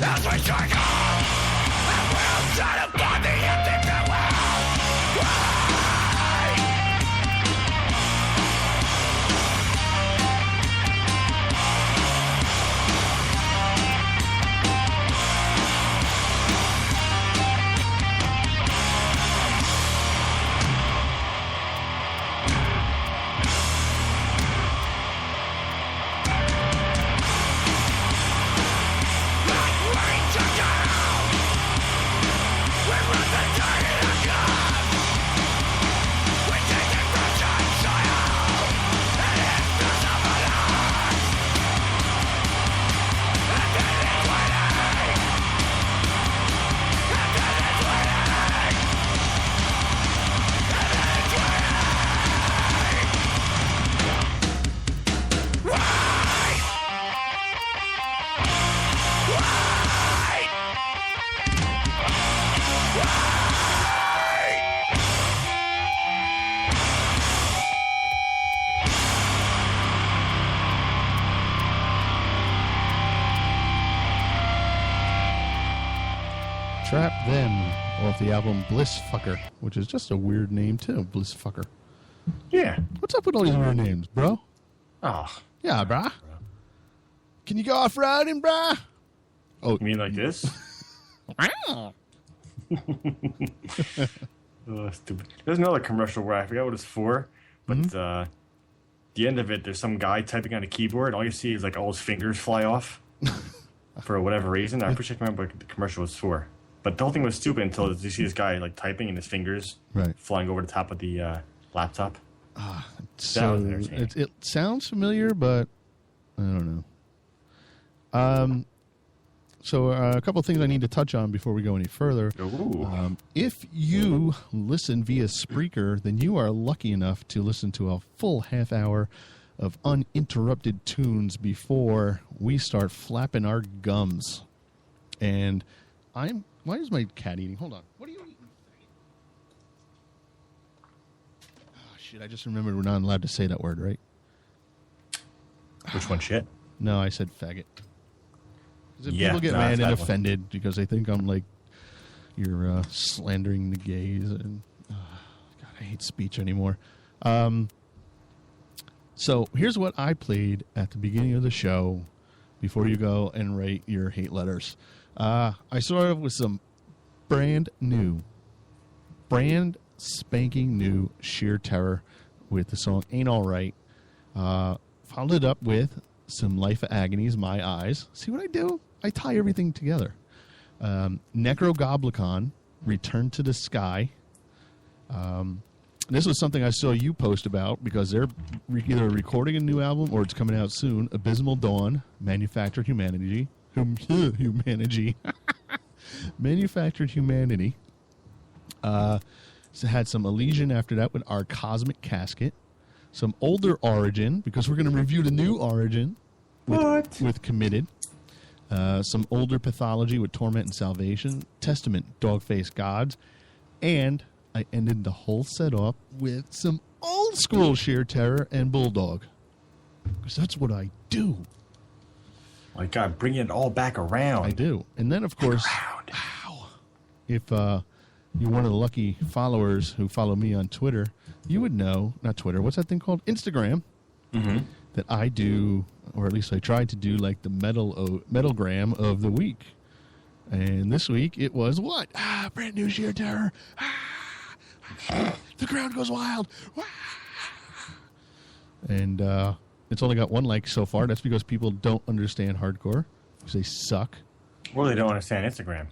As we struggle, and we'll try to find the Trap Them off the album Bliss Fucker, which is just a weird name too, Bliss Fucker. Yeah. What's up with all these weird names, bro? Oh. Yeah, brah. Can you go off-roading, brah? Oh, You mean like this? Oh, stupid. There's another commercial where I forgot what it's for, but the end of it, there's some guy typing on a keyboard. All you see is like all his fingers fly off for whatever reason. I wish I can remember what the commercial was for. But the whole thing was stupid until you see this guy like typing and his fingers flying over the top of the laptop. So it sounds familiar, but I don't know. So a couple of things I need to touch on before we go any further. If you listen via Spreaker, then you are lucky enough to listen to a full half hour of uninterrupted tunes before we start flapping our gums. And why is my cat eating? Hold on. What are you eating? Oh, shit, I just remembered we're not allowed to say that word, right? Which one, shit? No, I said faggot. People get mad and offended because they think I'm like, you're slandering the gays. And God, I hate speech anymore. So here's what I played at the beginning of the show before you go and write your hate letters. I started with some brand spanking new Sheer Terror with the song Ain't Alright. Followed it up with some Life of Agony's My Eyes. See what I do? I tie everything together. Necrogoblicon, Return to the Sky. This was something I saw you post about because they're either recording a new album or it's coming out soon. Abysmal Dawn, Manufactured Humanity. Manufactured Humanity. So had some Elysian after that with Our Cosmic Casket. Some older Origin, because we're going to review the new Origin with Committed. Some older Pathology with Torment and Salvation. Testament, Dogface Gods. And I ended the whole set up with some old school Sheer Terror and Bulldog. Because that's what I do. My God, bring it all back around. I do. And then, of course, if you're one of the lucky followers who follow me on Twitter, you would know, not Twitter, what's that thing called? Instagram. That I do, or at least I tried to do, like the metalgram of the week. And this week it was what? Brand new Sheer Terror. The ground goes wild. And it's only got one like so far. That's because people don't understand hardcore because they suck. Or they don't understand Instagram.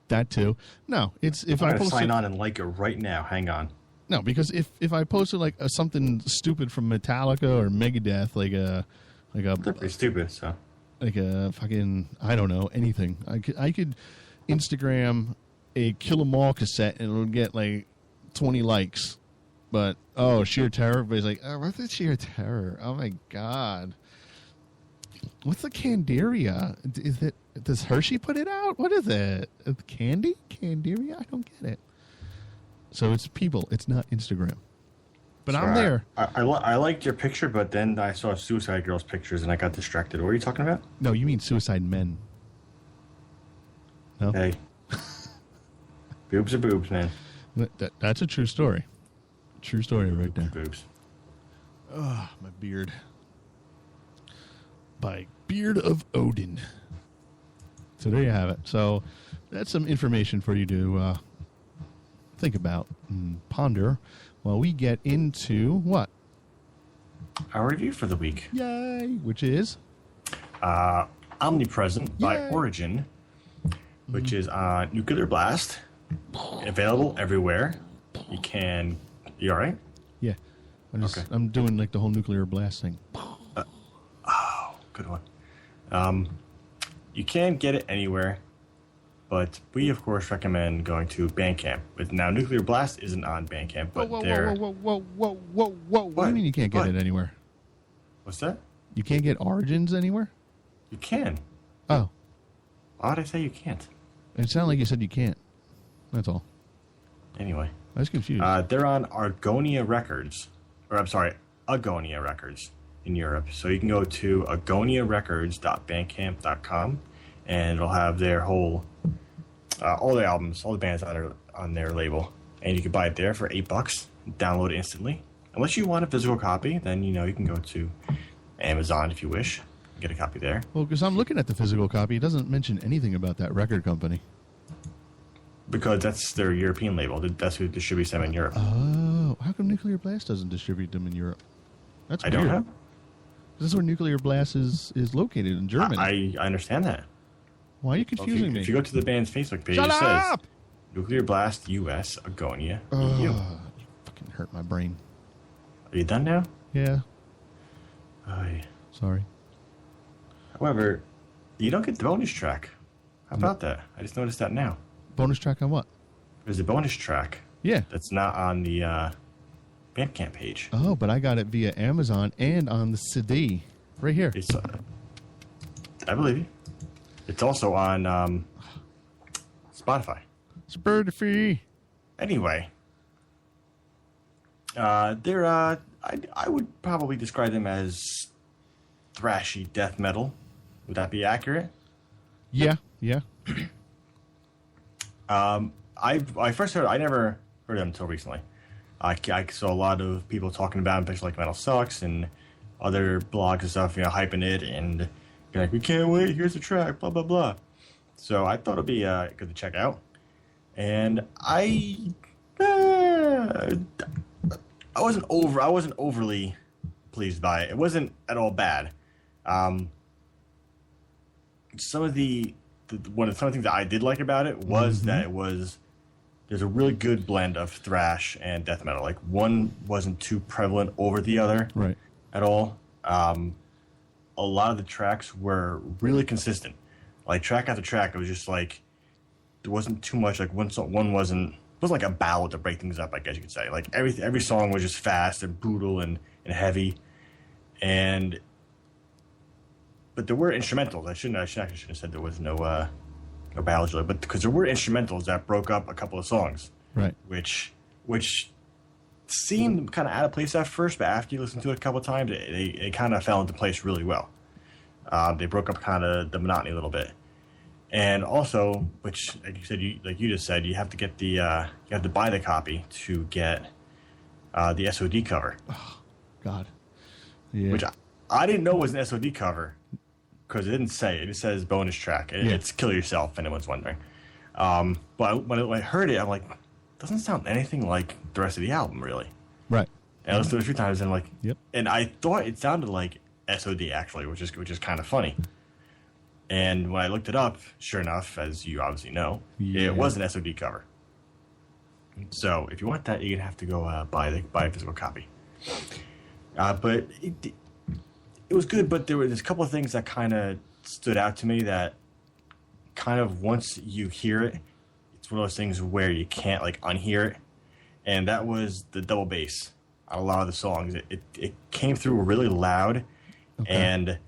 That too. No, it's if I post sign on and like it right now. Hang on. No, because if I posted like something stupid from Metallica or Megadeth, they're pretty stupid, so like a fucking I don't know anything. I could Instagram a Kill 'Em All cassette and it would get like 20 likes. But Sheer Terror, everybody's like, what's the Sheer Terror? Oh my God. What's the Candiria? Does Hershey put it out? What is it? Candy? Candiria? I don't get it. So it's people. It's not Instagram. But sorry, I'm there. I liked your picture, but then I saw Suicide Girls pictures and I got distracted. What are you talking about? No, you mean Suicide Men. No? Hey. Boobs are boobs, man. That's a true story. True story right there. Boobs. Oh, my beard. By Beard of Odin. So there you have it. So that's some information for you to think about and ponder while we get into what? Our review for the week. Yay! Which is? Omnipresent by Origin, which is Nuclear Blast. Available everywhere. You all right? Yeah. I'm doing like the whole Nuclear Blast thing. Good one. You can get it anywhere, but we, of course, recommend going to Bandcamp. Now, Nuclear Blast isn't on Bandcamp, but whoa. What do you mean you can't get it anywhere? What's that? You can't get Origins anywhere? You can. Oh. Why would I say you can't? It sounded like you said you can't. That's all. Anyway. I was confused. They're on Agonia Records in Europe. So you can go to agoniarecords.bandcamp.com and it'll have their whole all the albums, all the bands that are on their label, and you can buy it there for $8. Download it instantly. Unless you want a physical copy, then you can go to Amazon if you wish, get a copy there. Well, because I'm looking at the physical copy, it doesn't mention anything about that record company. Because that's their European label. That's who distributes them in Europe. Oh, how come Nuclear Blast doesn't distribute them in Europe? That's I weird. don't know. This is where Nuclear Blast is located, in Germany. I understand that. Why are you confusing me? If you go to the band's Facebook page, Shut it says up! Nuclear Blast US Agonia EU. You fucking hurt my brain. Are you done now? Yeah, Aye. sorry. However, you don't get the bonus track. How about that? I just noticed that now. Bonus track on what? There's a bonus track Yeah. that's not on the Bandcamp page. Oh, but I got it via Amazon and on the CD. Right here. It's, I believe you. It's also on Spotify. Spotify. Anyway, they're I would probably describe them as thrashy death metal. Would that be accurate? Yeah, yeah. I first heard. I never heard of them until recently. I saw a lot of people talking about them, especially like Metal Sucks and other blogs and stuff, hyping it and being like, "We can't wait. Here's the track." Blah blah blah. So I thought it'd be good to check out, and I wasn't overly pleased by it. It wasn't at all bad. Some of the things that I did like about it was that there's a really good blend of thrash and death metal. Like, one wasn't too prevalent over the other at all. A lot of the tracks were really consistent. Like, track after track, it was just like there wasn't too much. Like, one wasn't like a ballad to break things up, I guess you could say. Like, every song was just fast and brutal and heavy, but there were instrumentals. I shouldn't have said there was no ballads, really, but because there were instrumentals that broke up a couple of songs, Right. which seemed kind of out of place at first, but after you listen to it a couple of times, it kind of fell into place really well. They broke up kind of the monotony a little bit, and also, which like you just said, you have to get you have to buy the copy to get the SOD cover. Oh, God. Yeah. Which I didn't know was an SOD cover because it didn't say it. It says bonus track. It's Kill Yourself, if anyone's wondering. But when I heard it, I'm like, doesn't sound anything like the rest of the album, really. Right. And I listened to it a few times, and I'm like, Yep. And I thought it sounded like SOD actually, which is kind of funny. And when I looked it up, sure enough, as you obviously know, it was an SOD cover. So if you want that, you're gonna have to go buy a physical copy. But it was good, but there's a couple of things that kind of stood out to me that kind of, once you hear it, it's one of those things where you can't like unhear it, and that was the double bass on a lot of the songs. It came through really loud, and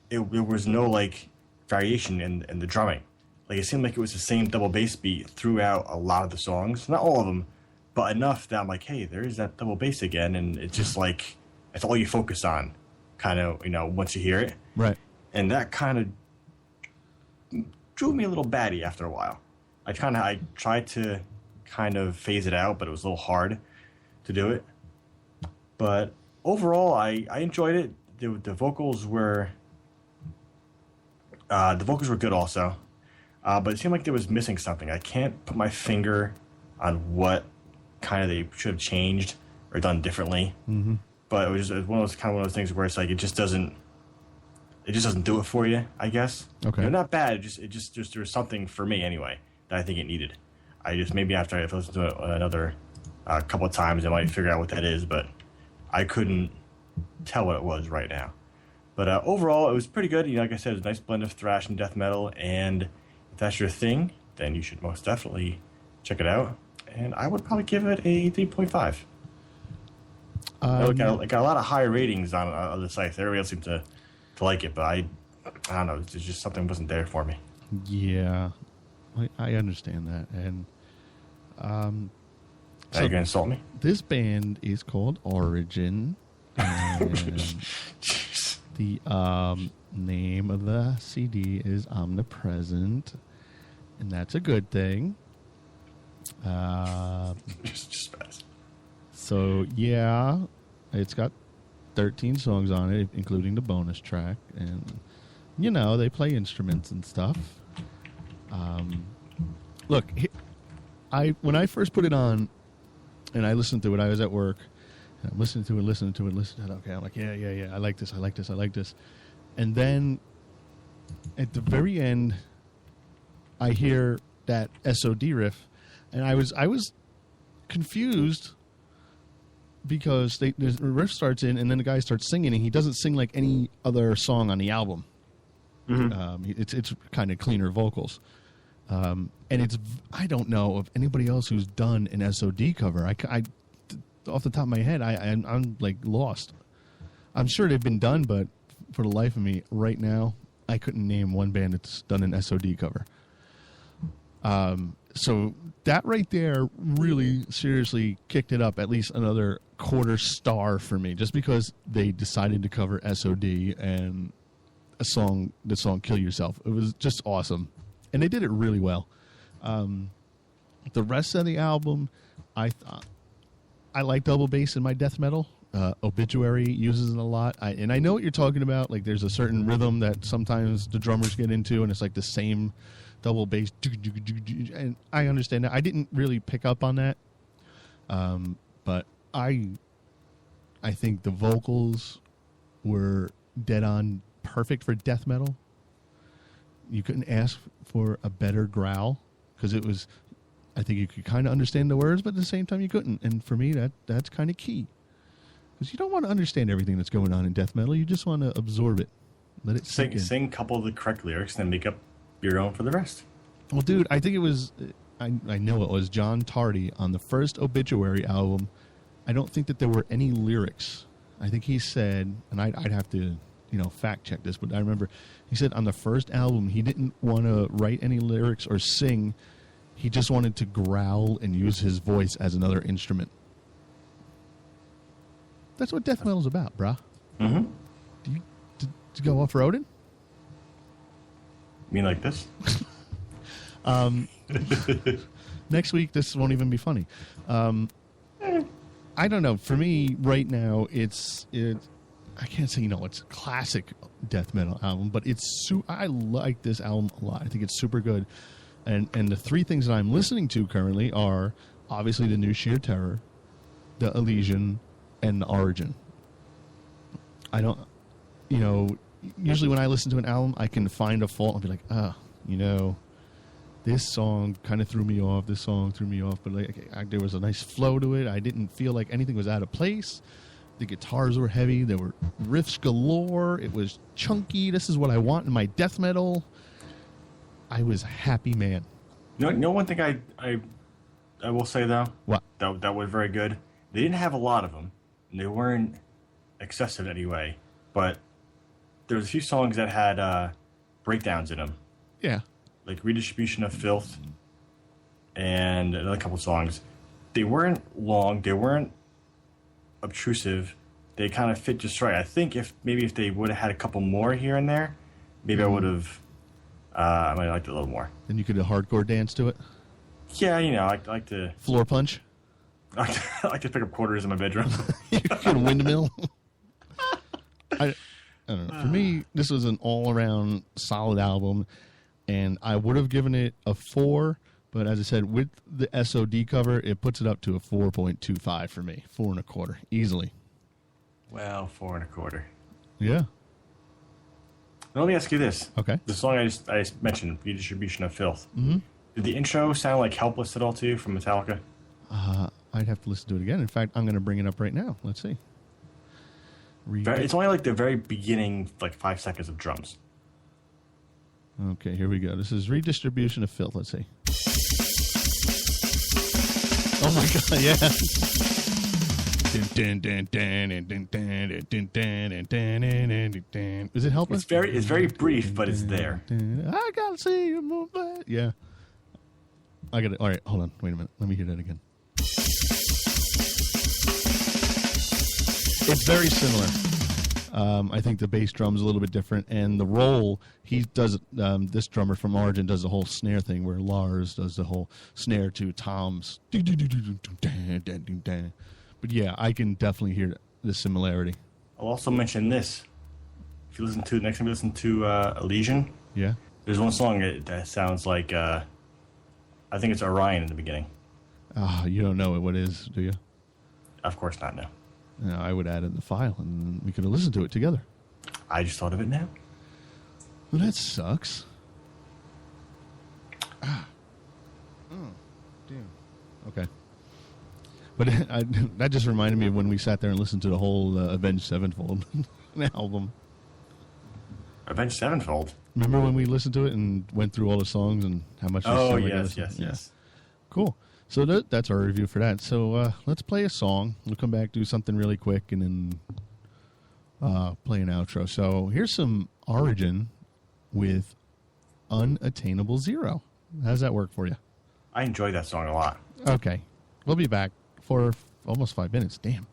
there was no like variation in the drumming. Like, it seemed like it was the same double bass beat throughout a lot of the songs, not all of them, but enough that I'm like, hey, there is that double bass again, and it's just like it's all you focus on, kind of, once you hear it. Right. And that kind of drew me a little batty after a while. I tried to kind of phase it out, but it was a little hard to do it. But overall, I enjoyed it. The vocals were good also, but it seemed like there was missing something. I can't put my finger on what kind of they should have changed or done differently. Mm-hmm. But it was one of those things where it's like it just doesn't do it for you, I guess. Okay. Not bad. It just there was something for me anyway that I think it needed. Maybe after I listened to it another couple of times, I might figure out what that is, but I couldn't tell what it was right now. But overall, it was pretty good. Like I said, it's a nice blend of thrash and death metal, and if that's your thing, then you should most definitely check it out. And I would probably give it a 3.5. It got a lot of high ratings on other sites. Everybody else seemed to like it, but I don't know. It's just something wasn't there for me. Yeah, I understand that. And Are you going to insult me? This band is called Origin. And the name of the CD is Omnipresent. and that's a good thing. Just fast. So, yeah, it's got 13 songs on it, including the bonus track. And, you know, they play instruments and stuff. Look, when I first put it on and I listened to it, I was at work. And I'm listening to it. Okay, I'm like, yeah, I like this. And then at the very end, I hear that SOD riff, and I was confused because the riff starts in, and then the guy starts singing, and he doesn't sing like any other song on the album. Mm-hmm. It's kind of cleaner vocals, and I don't know of anybody else who's done an SOD cover. I off the top of my head, I'm like lost. I'm sure they've been done, but for the life of me, right now, I couldn't name one band that's done an SOD cover. So that right there really seriously kicked it up at least another quarter star for me, just because they decided to cover SOD and the song Kill Yourself. It was just awesome. And they did it really well. The rest of the album, I like double bass in my death metal. Obituary uses it a lot. And I know what you're talking about. Like, there's a certain rhythm that sometimes the drummers get into, and it's like the same double bass. And I understand that. I didn't really pick up on that. But I think the vocals were dead on perfect for death metal. You couldn't ask for a better growl, because it was, I think you could kind of understand the words, but at the same time you couldn't. And for me, that's kind of key. Because you don't want to understand everything that's going on in death metal. You just want to absorb it. Let it sink in. Sing a couple of the correct lyrics, and then make up your own for the rest. Well, dude, I think it was, I know it was John Tardy on the first Obituary album. I don't think that there were any lyrics. I think he said, and I'd have to, fact check this, but I remember he said on the first album he didn't want to write any lyrics or sing. He just wanted to growl and use his voice as another instrument. That's what death metal's about, brah. Mm-hmm. Do you go off-roading? You mean like this? Next week, this won't even be funny. I don't know. For me, right now, it's I can't say, it's a classic death metal album, but I like this album a lot. I think it's super good. And the three things that I'm listening to currently are obviously the new Sheer Terror, the Elysian, and the Origin. I don't, usually when I listen to an album, I can find a fault and be like, this song kind of threw me off. This song threw me off, but there was a nice flow to it. I didn't feel like anything was out of place. The guitars were heavy. There were riffs galore. It was chunky. This is what I want in my death metal. I was a happy man. One thing I will say, though, what? That was very good. They didn't have a lot of them, and they weren't excessive anyway, but there was a few songs that had breakdowns in them. Yeah. Like Redistribution of Filth and another couple songs. They weren't long. They weren't obtrusive. They kind of fit just right. I think if they would have had a couple more here and there, maybe I would have I might have liked it a little more. Then you could hardcore dance to it? Yeah, I like to... Floor punch? I like to pick up quarters in my bedroom. You can windmill? I don't know. For me, this was an all-around solid album, and I would have given it a 4, but as I said, with the SOD cover, it puts it up to a 4.25 for me. 4.25, easily. Well, 4.25. Yeah. Now, let me ask you this. Okay. The song I just mentioned, Redistribution of Filth. Mm-hmm. Did the intro sound like Helpless at all to you from Metallica? I'd have to listen to it again. In fact, I'm going to bring it up right now. Let's see. It's only like the very beginning, 5 seconds of drums. Okay, here we go. This is Redistribution of Filth. Let's see. Oh my god, yeah. Is it helpless? It's very brief, but it's there. I gotta see you move that. Yeah. I got it. All right, hold on. Wait a minute. Let me hear that again. It's very similar. I think the bass drum's a little bit different, and the roll, he does, this drummer from Origin does the whole snare thing where Lars does the whole snare to Tom's. But yeah, I can definitely hear the similarity. I'll also mention this. If you listen to, next time you listen to Elysian, Yeah? there's one song that sounds like, I think it's Orion in the beginning. You don't know what it is, do you? Of course not, no. No, I would add it in the file, and we could have listened to it together. I just thought of it now. Well, that sucks. Oh, damn. Okay. But that just reminded me of when we sat there and listened to the whole Avenged Sevenfold album. Avenged Sevenfold? Remember when we listened to it and went through all the songs and how much we Oh, sounded like yes, it? yes. Cool. So that's our review for that. So let's play a song. We'll come back, do something really quick, and then play an outro. So here's some Origin with Unattainable Zero. How does that work for you? I enjoy that song a lot. Okay. We'll be back for almost 5 minutes. Damn.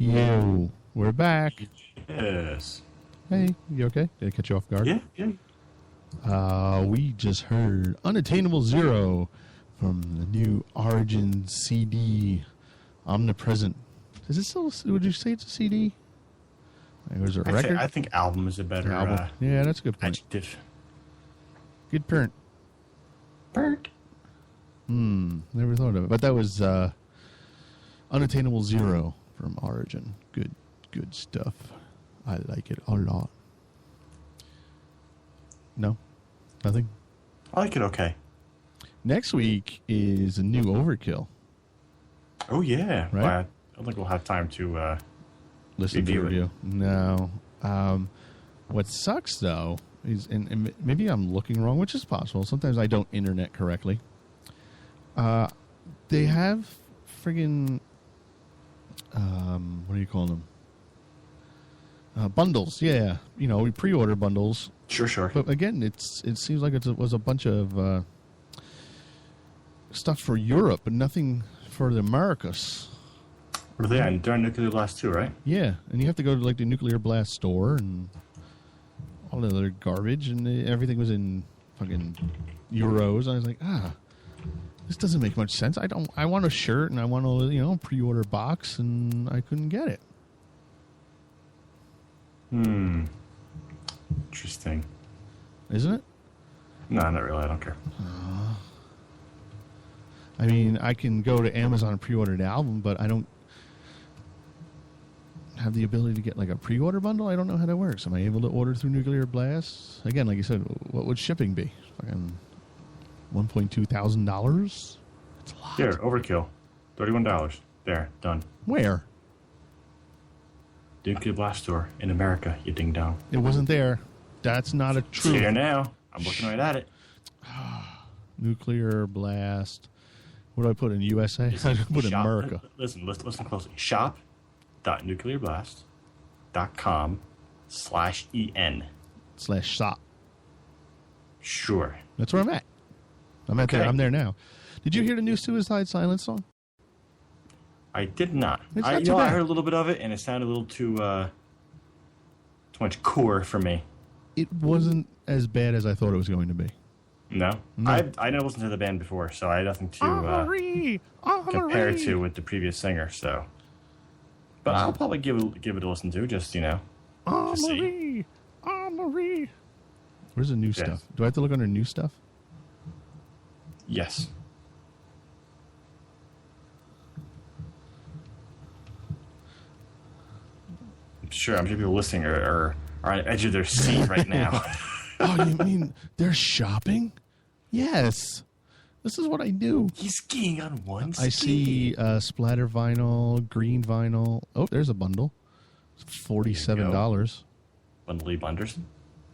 Yo, we're back. Yes. Hey, you okay? Did I catch you off guard? Yeah. We just heard Unattainable Zero from the new Origin CD, Omnipresent. Is it still, would you say it's a CD? Or is it a record? I think album is a better album. Yeah, that's a good point. adjective. Good parent. Bird. Never thought of it. But that was Unattainable Zero from Origin. Good stuff. I like it a lot. No? Nothing? I like it okay. Next week is a new Overkill. Oh, yeah. Right? Well, I don't think we'll have time to Listen to review review. No. What sucks, though, is, and maybe I'm looking wrong, which is possible. Sometimes I don't internet correctly. They have friggin', what do you call them? Bundles, yeah. You know, we pre-order bundles. Sure. But again, it seems like it was a bunch of stuff for Europe, but nothing for the Americas. What are they on? They're on Nuclear Blast too, right? Yeah, and you have to go to like the Nuclear Blast store and all the other garbage, and everything was in fucking euros. I was like, this doesn't make much sense. I want a shirt and I want a pre-order box, and I couldn't get it. Interesting. Isn't it? No, not really. I don't care. I mean, I can go to Amazon and pre-order the album, but I don't have the ability to get like a pre-order bundle. I don't know how that works. Am I able to order through Nuclear Blast? Again, like you said, what would shipping be? Fucking $1,200? That's a lot. Here, Overkill. $31. There, done. Where? Nuclear Blast store in America, you ding dong. It wasn't there. That's not a It's true. here now. I'm looking right at it. Nuclear Blast. What do I put in USA? I put in Shop- America. Listen closely. shop.nuclearblast.com/en. /shop. Sure. That's where I'm at. Okay. I'm there now. Did you hear the new Suicide Silence song? I did not. It's I not too bad. heard a little bit of it, and it sounded a little too much core for me. It wasn't as bad as I thought it was going to be. No? I never listened to the band before, so I had nothing to compare it to with the previous singer. So, but I'll probably give it a listen to, just to see. Marie. Where's the new stuff? Do I have to look under new stuff? Yes. I'm sure people listening are on the edge of their seat right now. Oh, you mean they're shopping? Yes. This is what I do. He's skiing on one ski. I see splatter vinyl, green vinyl. Oh, there's a bundle. It's $47. Bundley Blunders.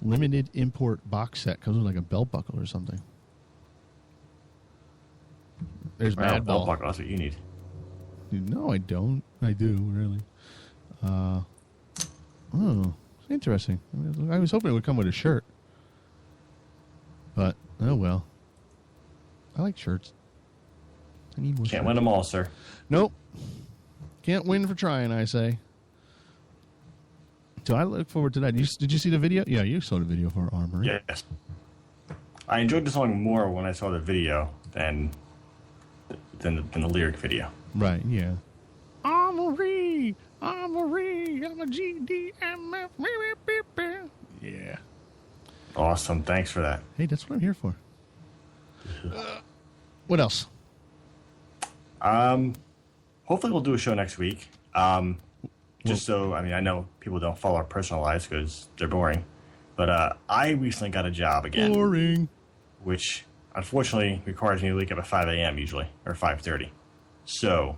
Limited import box set. Comes with like a belt buckle or something. There's Madball. Belt buckle, that's what you need. No, I don't. I do, really. It's interesting. I was hoping it would come with a shirt. But, oh well. I like shirts. I need one. Can't win them all, sir. Nope. Can't win for trying, I say. So I look forward to that. Did you see the video? Yeah, you saw the video for Armory. Yes. I enjoyed the song more when I saw the video than the lyric video. Right, yeah. Armory, I'm a GDMF. Yeah. Awesome. Thanks for that. Hey, that's what I'm here for. What else? Hopefully we'll do a show next week. Just so, I know people don't follow our personal lives because they're boring. But I recently got a job again. Boring. Which, unfortunately, requires me to wake up at 5 a.m. usually, or 5:30. So,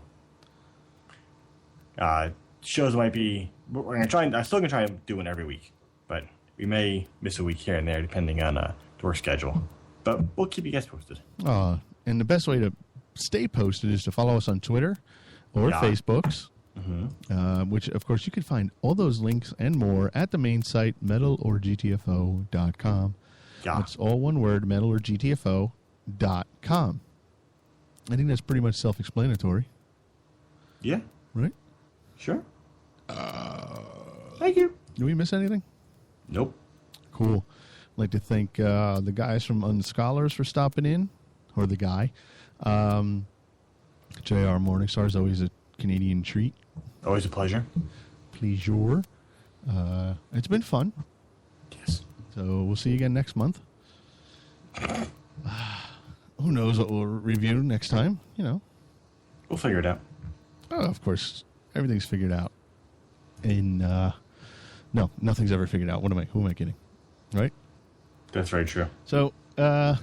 shows might be... I'm still going to try and do one every week. But we may miss a week here and there, depending on the work schedule. But we'll keep you guys posted. And the best way to stay posted is to follow us on Twitter or Facebooks. Mm-hmm. Which, of course, you can find all those links and more at the main site, metalorgtfo.com. Yeah. It's all one word, metalorgtfo.com. I think that's pretty much self-explanatory. Yeah. Right? Sure. Thank you. Did we miss anything? Nope. Cool. I'd like to thank the guys from Unscholars for stopping in, or the guy. JR Morningstar is always a Canadian treat. Always a pleasure. Pleasure. It's been fun. Yes. So we'll see you again next month. Who knows what we'll review next time, you know. We'll figure it out. Oh, of course. Everything's figured out. And, no, nothing's ever figured out. Who am I kidding? Right? That's very true. So, I'm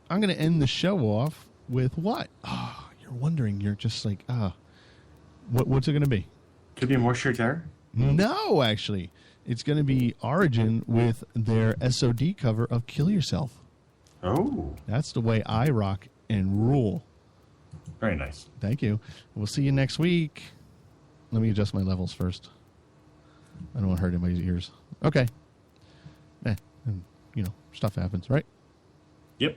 going to end the show off with what? Oh, you're wondering. You're just like, what's it going to be? Could be a more sheer terror. No, actually. It's going to be Origin with their SOD cover of Kill Yourself. Oh. That's the way I rock and rule. Very nice. Thank you. We'll see you next week. Let me adjust my levels first. I don't want to hurt anybody's ears. Okay. And, you know, stuff happens, right? Yep.